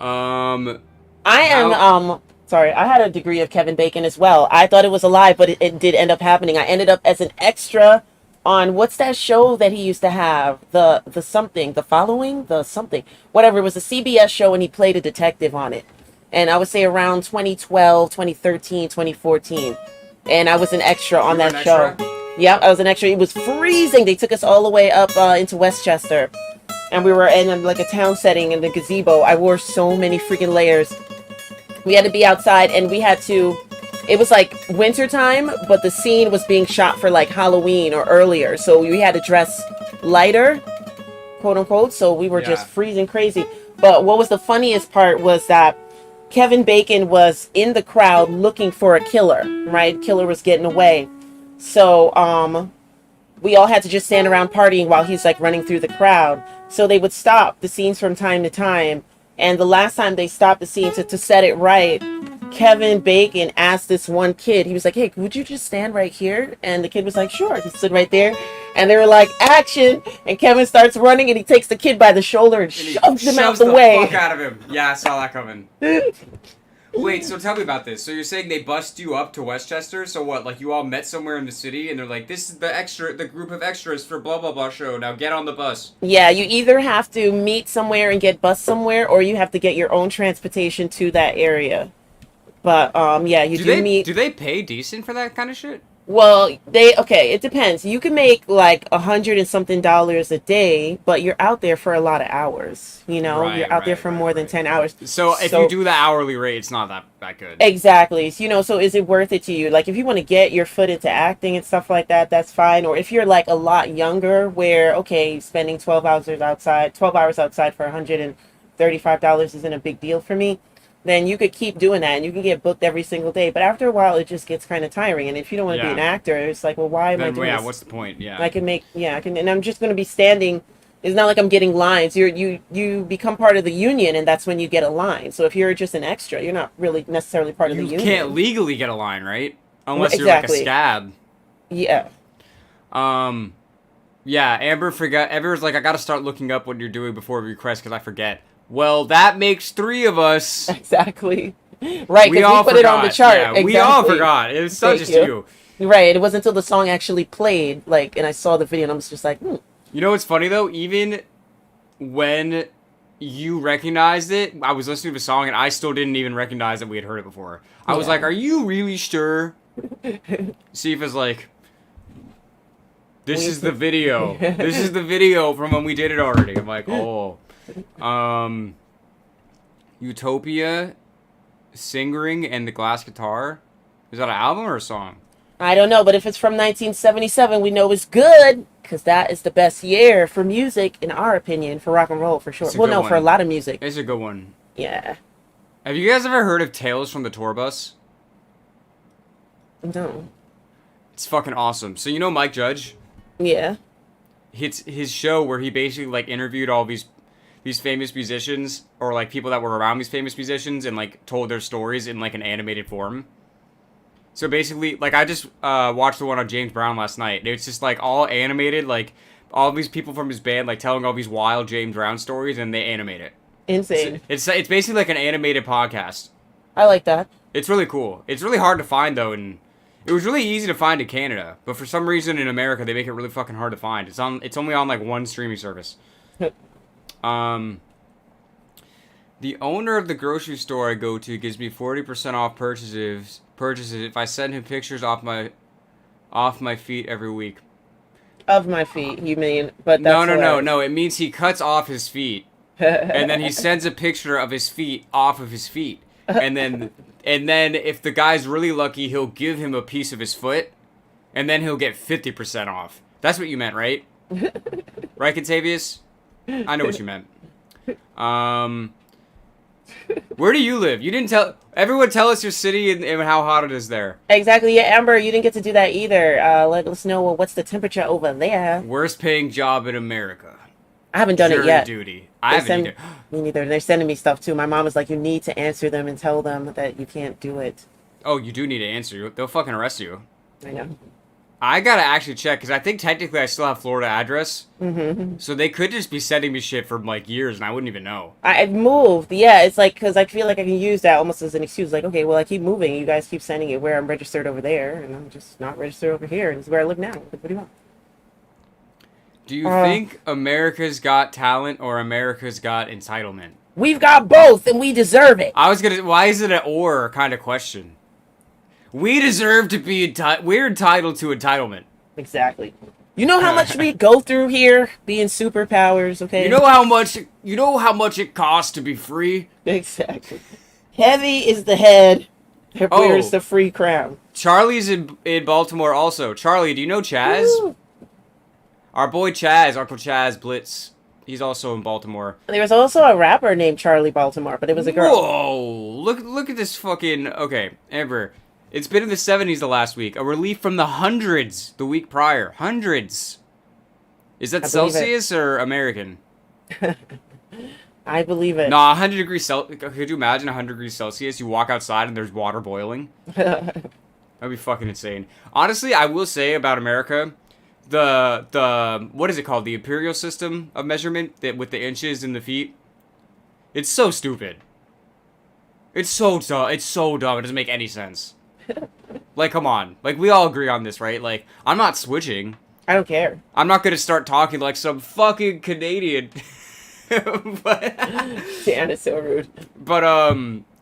I How- am, sorry, I had a degree of Kevin Bacon as well. I thought it was a lie, but it did end up happening. I ended up as an extra on, what's that show that he used to have? The something, the following, the something, whatever. It was a CBS show and he played a detective on it. And I would say around 2012, 2013, 2014. And I was an extra on You were that an show. extra? Yep, I was an extra. It was freezing. They took us all the way up into Westchester. And we were in like a town setting in the gazebo. I wore so many freaking layers. We had to be outside and we had to, it was like winter time, but the scene was being shot for like Halloween or earlier. So we had to dress lighter, quote unquote. So we were just freezing crazy. But what was the funniest part was that Kevin Bacon was in the crowd looking for a killer, right? Killer was getting away. So, we all had to just stand around partying while he's like running through the crowd. So they would stop the scenes from time to time. And the last time they stopped the scene to set it right, Kevin Bacon asked this one kid, he was like, hey, would you just stand right here? And the kid was like, sure. He stood right there. And they were like, action. And Kevin starts running and he takes the kid by the shoulder and shoves him out the way. Fuck out of him. Yeah, I saw that coming. Wait, so tell me about this. So you're saying they bust you up to Westchester? So what, like you all met somewhere in the city and they're like, this is the group of extras for blah blah blah show. Now get on the bus. Yeah, you either have to meet somewhere and get bused somewhere, or you have to get your own transportation to that area. But yeah, you do meet. Do they pay decent for that kind of shit? Well, it depends. You can make like $100 and something a day, but you're out there for a lot of hours. You know, Right, you're out there right, for right, more than right. 10 hours. So if you do the hourly rate, it's not that good. Exactly. So, you know, so is it worth it to you? Like, if you want to get your foot into acting and stuff like that, that's fine. Or if you're like a lot younger, where okay, spending 12 hours outside for $135 isn't a big deal for me, then you could keep doing that and you can get booked every single day. But after a while, it just gets kind of tiring. And if you don't want to be an actor, it's like, well, why am I doing this? What's the point? Yeah. I can and I'm just going to be standing. It's not like I'm getting lines. You become part of the union, and that's when you get a line. So if you're just an extra, you're not really necessarily part of the union. You can't legally get a line, right? Unless Exactly. you're like a scab. Yeah. Yeah, Amber forgot. Amber's like, I gotta start looking up what you're doing before we request because I forget. Well, that makes 3 of us. Exactly. Right, We because all we put it on the chart. Yeah, Exactly. we all forgot. It was not just you. Right. It wasn't until the song actually played, like, and I saw the video, and I was just like, You know what's funny though? Even when you recognized it, I was listening to the song and I still didn't even recognize that we had heard it before. I was like, "Are you really sure?" Sifa's like, "This is the video. This is the video from when we did it already." I'm like, "Oh." Utopia, Singering, and the Glass Guitar. Is that an album or a song? I don't know, but if it's from 1977, we know it's good, because that is the best year for music, in our opinion, for rock and roll, for sure. Well, no, for a lot of music. It's a good one. Yeah. Have you guys ever heard of Tales from the Tour Bus? No. It's fucking awesome. So you know Mike Judge? Yeah. It's his show where he basically like interviewed all these famous musicians or like people that were around these famous musicians and like told their stories in like an animated form. So basically, like I just watched the one on James Brown last night. It's just like all animated, like all these people from his band like telling all these wild James Brown stories, and they animate it. Insane. It's basically like an animated podcast. I like that. It's really cool. It's really hard to find though, and it was really easy to find in Canada, but for some reason in America they make it really fucking hard to find. It's only on like one streaming service. The owner of the grocery store I go to gives me 40% off purchases if I send him pictures off my feet every week. of my feet, you mean? But No, that's no, no, hilarious. no. It means he cuts off his feet, and then he sends a picture of his feet off of his feet, and then if the guy's really lucky, he'll give him a piece of his foot, and then he'll get 50% off. That's what you meant, right? Right, Contavious? I know what you meant. Where do you live? You didn't tell. Everyone tell us your city and how hot it is there. Exactly. Yeah, Amber, you didn't get to do that either. Let us know what's the temperature over there. Worst paying job in America. I haven't done it Jury yet. duty. I haven't either. Me neither. They're sending me stuff too. My mom is like, you need to answer them and tell them that you can't do it. Oh, you do need to answer. They'll fucking arrest you. I know. I gotta actually check, because I think technically I still have Florida address. Mm-hmm. So they could just be sending me shit for like years and I wouldn't even know. I've moved. Yeah, it's like, because I feel like I can use that almost as an excuse. Like, okay, well, I keep moving. You guys keep sending it where I'm registered over there, and I'm just not registered over here. This is where I live now. Like, what do you want? Do you think America's Got Talent or America's Got Entitlement? We've got both, and we deserve it. Why is it an or kind of question? We deserve to be we're entitled to entitlement. Exactly. You know how much we go through here being superpowers, okay? You know how much it costs to be free? Exactly. Heavy is the head that wears the free crown. Charlie's in Baltimore also. Charlie, do you know Chaz? Woo. Our boy Chaz, Uncle Chaz Blitz. He's also in Baltimore. There was also a rapper named Charlie Baltimore, but it was a girl. Whoa! Look at this fucking... Okay, Amber. It's been in the 70s the last week. A relief from the hundreds the week prior. Hundreds. Is that Celsius or American? I believe it. Nah, 100 degrees Celsius. Could you imagine 100 degrees Celsius? You walk outside and there's water boiling? That'd be fucking insane. Honestly, I will say about America, the what is it called? The imperial system of measurement that with the inches and the feet. It's so stupid. It's so dumb. It's so dumb. It doesn't make any sense. Like, come on. Like, we all agree on this, right? Like, I'm not switching. I don't care. I'm not gonna start talking like some fucking Canadian. But, Dan is so rude. But,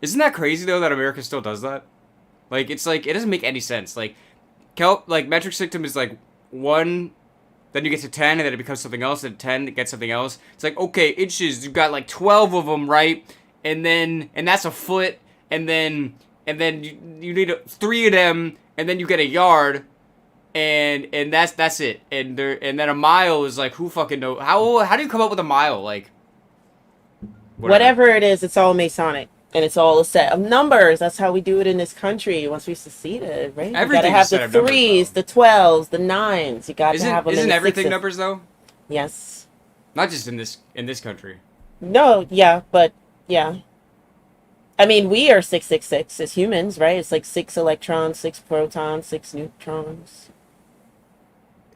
isn't that crazy, though, that America still does that? Like, it's like, it doesn't make any sense. Like, metric system is like 1, then you get to 10, and then it becomes something else, and 10, it gets something else. It's like, okay, inches, you've got like 12 of them, right? And that's a foot, and then you need 3 of them, and then you get a yard, and that's it. And then a mile is like, who fucking knows? How do you come up with a mile? Like, whatever it is, it's all Masonic, and it's all a set of numbers. That's how we do it in this country once we seceded, right? You gotta have the 3s, the 12s, the 9s. You got to have them. Isn't everything 6s. numbers though? Yes. Not just in this country. No, yeah, but yeah. I mean, we are 666 as humans, right? It's like 6 electrons, 6 protons, 6 neutrons.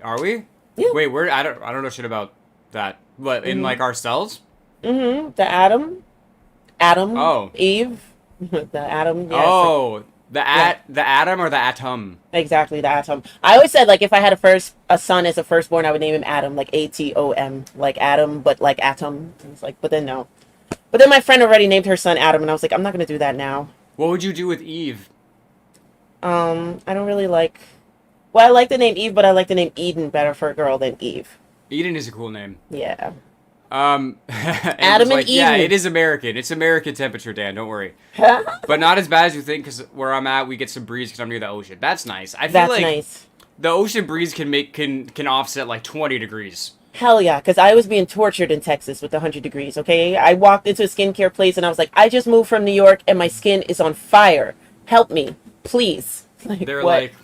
Are we? Yeah. Wait, I don't know shit about that. What, in like our cells? Mm-hmm. The atom. Oh. Eve. The atom. Yeah, oh, the atom or the atom? Exactly, the atom. I always said, like, if I had a son as a firstborn, I would name him Adam, like Atom, like Adam, but like atom. I was like, but then no. But then my friend already named her son Adam, and I was like, I'm not gonna do that now. What would you do with Eve? I don't really like. Well, I like the name Eve, but I like the name Eden better for a girl than Eve. Eden is a cool name. Yeah. Adam and Eden. Yeah, it is American. It's American temperature, Dan. Don't worry. But not as bad as you think, because where I'm at, we get some breeze because I'm near the ocean. That's nice. I feel like nice. The ocean breeze can offset like 20 degrees. Hell yeah, because I was being tortured in Texas with 100 degrees, okay? I walked into a skincare place and I was like, I just moved from New York and my skin is on fire. Help me, please. Like, they're what? like,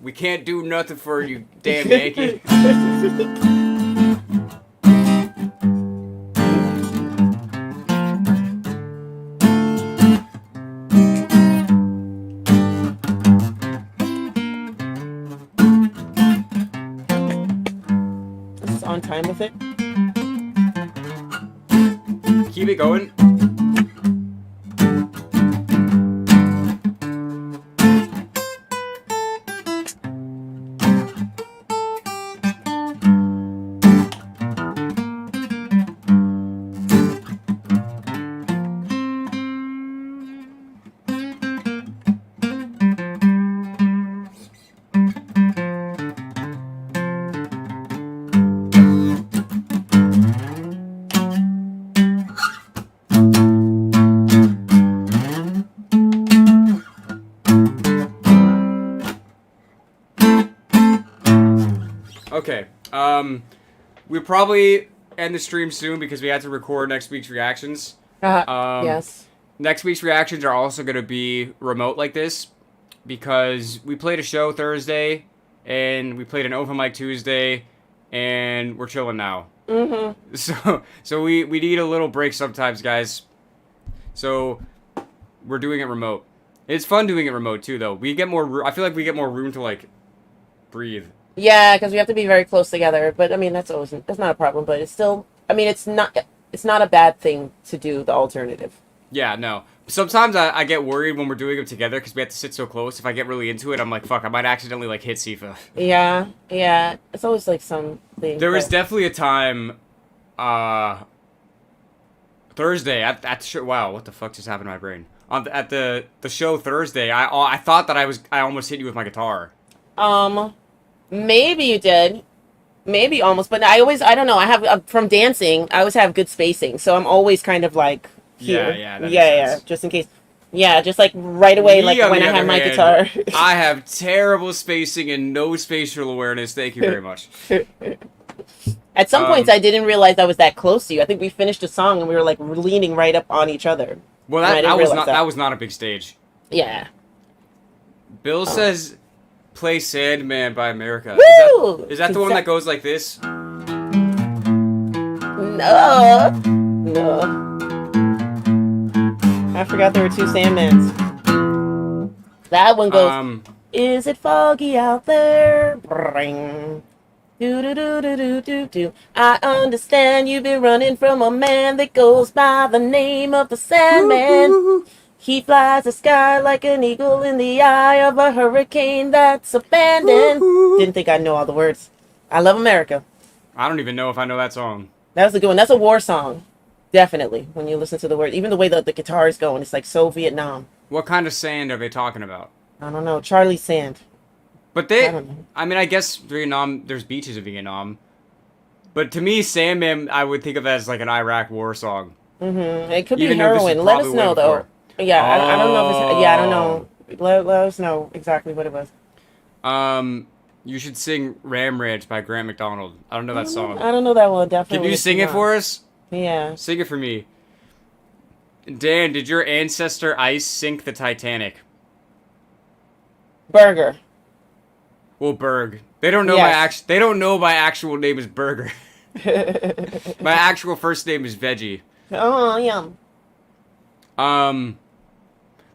we can't do nothing for you, damn Yankee. On time with it. Keep it going. Okay. We'll probably end the stream soon because we had to record next week's reactions. Yes. Next week's reactions are also going to be remote like this because we played a show Thursday and we played an open mic Tuesday and we're chilling now. Mm-hmm. So we need a little break sometimes, guys. So we're doing it remote. It's fun doing it remote too, though. We get more. I feel like we get more room to like breathe. Yeah, because we have to be very close together. But I mean, that's not a problem. But it's still, I mean, it's not a bad thing to do the alternative. Yeah, no. Sometimes I get worried when we're doing them together because we have to sit so close. If I get really into it, I'm like, fuck, I might accidentally like hit Sifa. Yeah. It's always like something. There was definitely a time, Thursday at the show. Wow, what the fuck just happened to my brain? At the show Thursday, I thought that I almost hit you with my guitar. Maybe you did. Maybe almost, but I don't know. I have from dancing. I always have good spacing, so I'm always kind of like here. Yeah, just in case. Yeah, just like right away, like when I have my guitar. I have terrible spacing and no spatial awareness. Thank you very much. At some points, I didn't realize I was that close to you. I think we finished a song and we were like leaning right up on each other. Well, that was not a big stage. Yeah. Bill says, "Play Sandman" by America. Is that the one that goes like this? No. I forgot there were two Sandmans. That one goes, is it foggy out there? Bring. Do do do do do do do. I understand you've been running from a man that goes by the name of the Sandman. He flies the sky like an eagle in the eye of a hurricane that's abandoned. Didn't think I'd know all the words. I love America. I don't even know if I know that song. That was a good one. That's a war song. Definitely. When you listen to the words. Even the way that the guitar is going, it's like so Vietnam. What kind of sand are they talking about? I don't know. Charlie Sand. But I mean, I guess Vietnam, there's beaches in Vietnam. But to me, Sandman, I would think of as like an Iraq war song. Mm-hmm. It could be heroin. Let us know, though. Yeah, I don't know if it's... Yeah, I don't know. Let us know exactly what it was. You should sing Ram Ranch by Grant McDonald. I don't know that song. I don't know that one, definitely. Can you sing it for us? Yeah. Sing it for me. Dan, did your ancestor Ice sink the Titanic? Burger. Well, Berg. They don't know they don't know my actual name is Burger. My actual first name is Veggie. Oh, yum.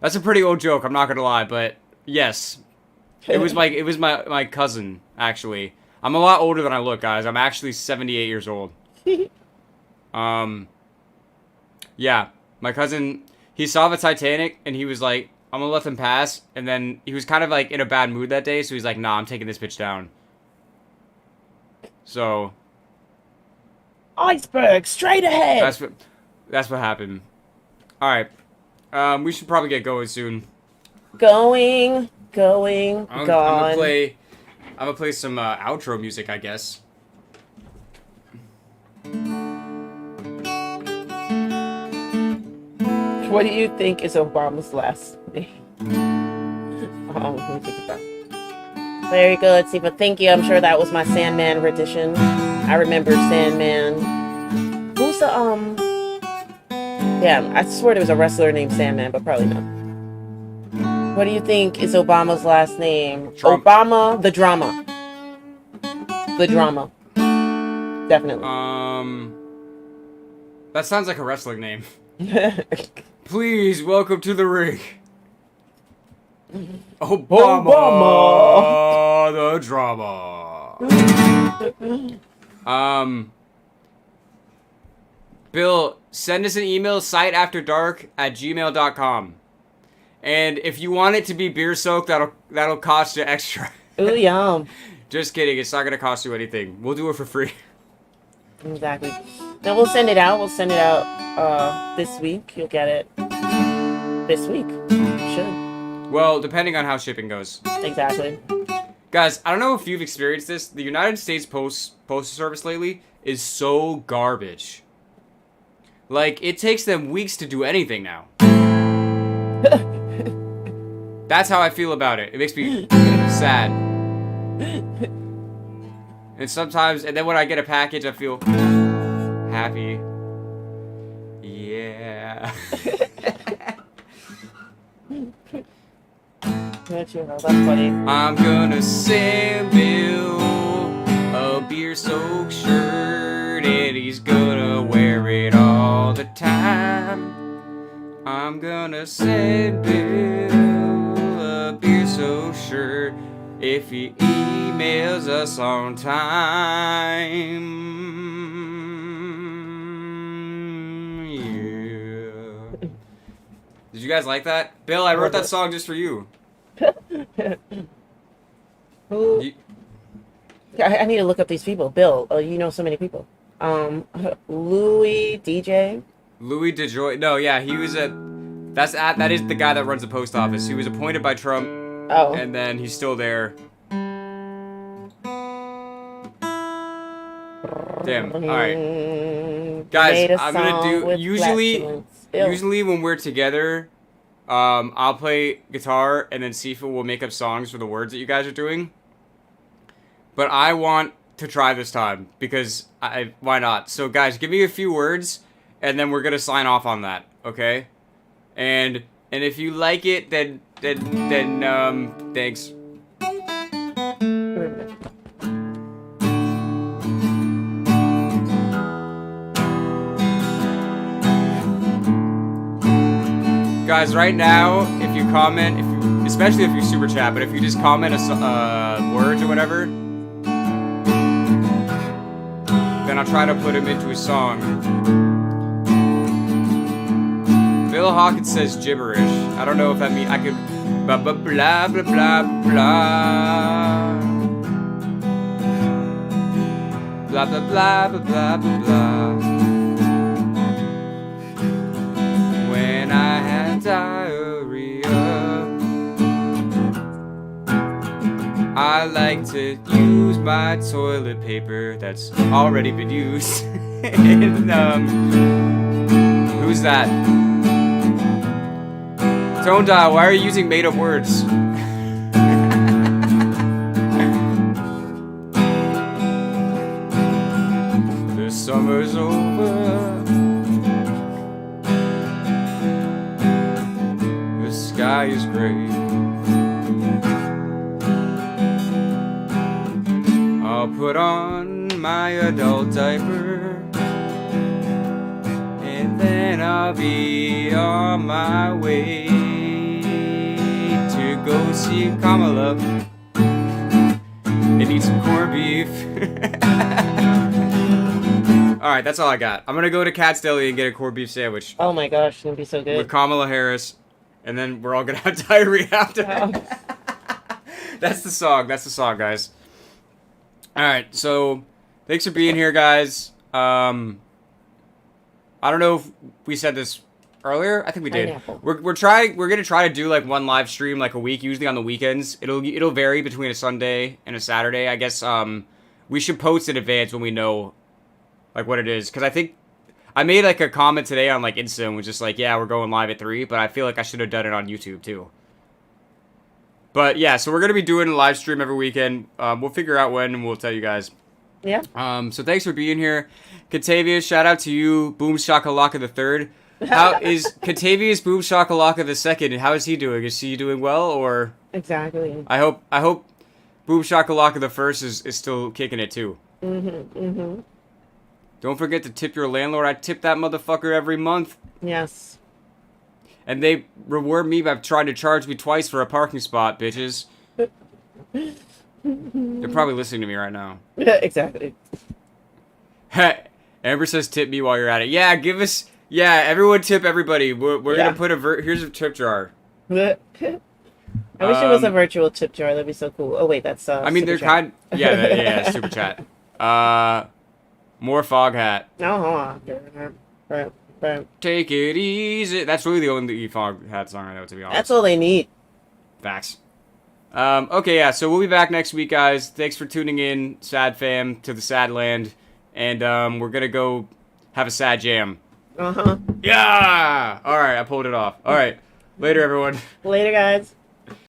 That's a pretty old joke, I'm not gonna lie, but yes. It was my cousin, actually. I'm a lot older than I look, guys. I'm actually 78 years old. Yeah, my cousin, he saw the Titanic and he was like, I'm gonna let them pass, and then he was kind of like in a bad mood that day, so he's like, nah, I'm taking this bitch down. So iceberg straight ahead. That's what happened. All right, we should probably get going soon. Gone. I'm gonna play some outro music, I guess. What do you think is Obama's last name? Let me think about it. Very good, Sifa. Thank you. I'm sure that was my Sandman rendition. I remember Sandman. Who's the Yeah, I swear there was a wrestler named Sandman, but probably not. What do you think is Obama's last name? Trump. Obama, the drama. The drama. Definitely. That sounds like a wrestling name. Please welcome to the ring, Obama, the drama. Bill, send us an email, siteafterdark@gmail.com. And if you want it to be beer soaked, that'll cost you extra. Ooh, yum. Just kidding, it's not gonna cost you anything. We'll do it for free. Exactly. Now we'll send it out. This week. You'll get it this week. Should. Well, depending on how shipping goes. Exactly. Guys, I don't know if you've experienced this. The United States Postal Service lately is so garbage. Like, it takes them weeks to do anything now. That's how I feel about it. It makes me sad. And sometimes, and then when I get a package, I feel happy. Yeah. That's funny. I'm gonna send Bill a beer-soaked shirt, and he's gonna wear it all the time. I'm gonna send Bill a beer-soaked shirt if he emails us on time. Yeah. Did you guys like that? Bill, I wrote that song just for you. Who? I need to look up these people. Bill, you know so many people. Louis DJ. Louis DeJoy. No, yeah, he was that is the guy that runs the post office. He was appointed by Trump. Oh. And then he's still there. Damn. All right, guys. I'm gonna do usually when we're together. I'll play guitar and then Sifa will make up songs for the words that you guys are doing. But I want to try this time because why not? So guys, give me a few words and then we're gonna sign off on that, okay? And if you like it, then thanks. Guys, right now, if you comment, especially if you super chat, but if you just comment words or whatever, then I'll try to put them into a song. Bill Hawkins says gibberish. I don't know if that means I could blah blah blah blah blah blah blah blah blah blah blah blah. When I had diarrhea, I like to use my toilet paper that's already been used. And, who's that? Tone Dial, why are you using made-up words? The summer's over. The sky is gray. I'll put on my adult diaper, and then I'll be on my way to go see Kamala and eat some corned beef. Alright, that's all I got. I'm gonna go to Cat's Deli and get a corned beef sandwich. Oh my gosh, it's gonna be so good. With Kamala Harris, and then we're all gonna have diarrhea after. That's the song, guys. Alright, so thanks for being here, guys. I don't know if we said this earlier. I think we did. We're gonna try to do like one live stream like a week, usually on the weekends. It'll vary between a Sunday and a Saturday. I guess we should post in advance when we know like what it is, because I think I made like a comment today on like Insta and was just like, yeah, we're going live at 3, but I feel like I should have done it on YouTube too. But yeah, so we're gonna be doing a live stream every weekend. We'll figure out when and we'll tell you guys. Yeah. So thanks for being here. Catavius, shout out to you. Boom Shakalaka the third. How is Catavius Boom Shakalaka the second? How is he doing? Is he doing well or? Exactly. I hope Boom Shakalaka the first is still kicking it too. Don't forget to tip your landlord. I tip that motherfucker every month. Yes. And they reward me by trying to charge me twice for a parking spot, bitches. They're probably listening to me right now. Yeah, exactly. Amber says tip me while you're at it. Yeah, give us... Yeah, everyone tip everybody. We're going to put here's a tip jar. I wish it was a virtual tip jar. That'd be so cool. Oh, wait, that's... I mean, they're kind... Yeah, super chat. More fog hat. Oh, Take it easy. That's really the only fog hat song I know, to be honest. That's all they need. Facts. Okay, yeah, so we'll be back next week, guys. Thanks for tuning in, Sad Fam, to the Sad Land. And we're gonna go have a sad jam. Uh-huh. Yeah! Alright, I pulled it off. Alright. Later, everyone. Later, guys.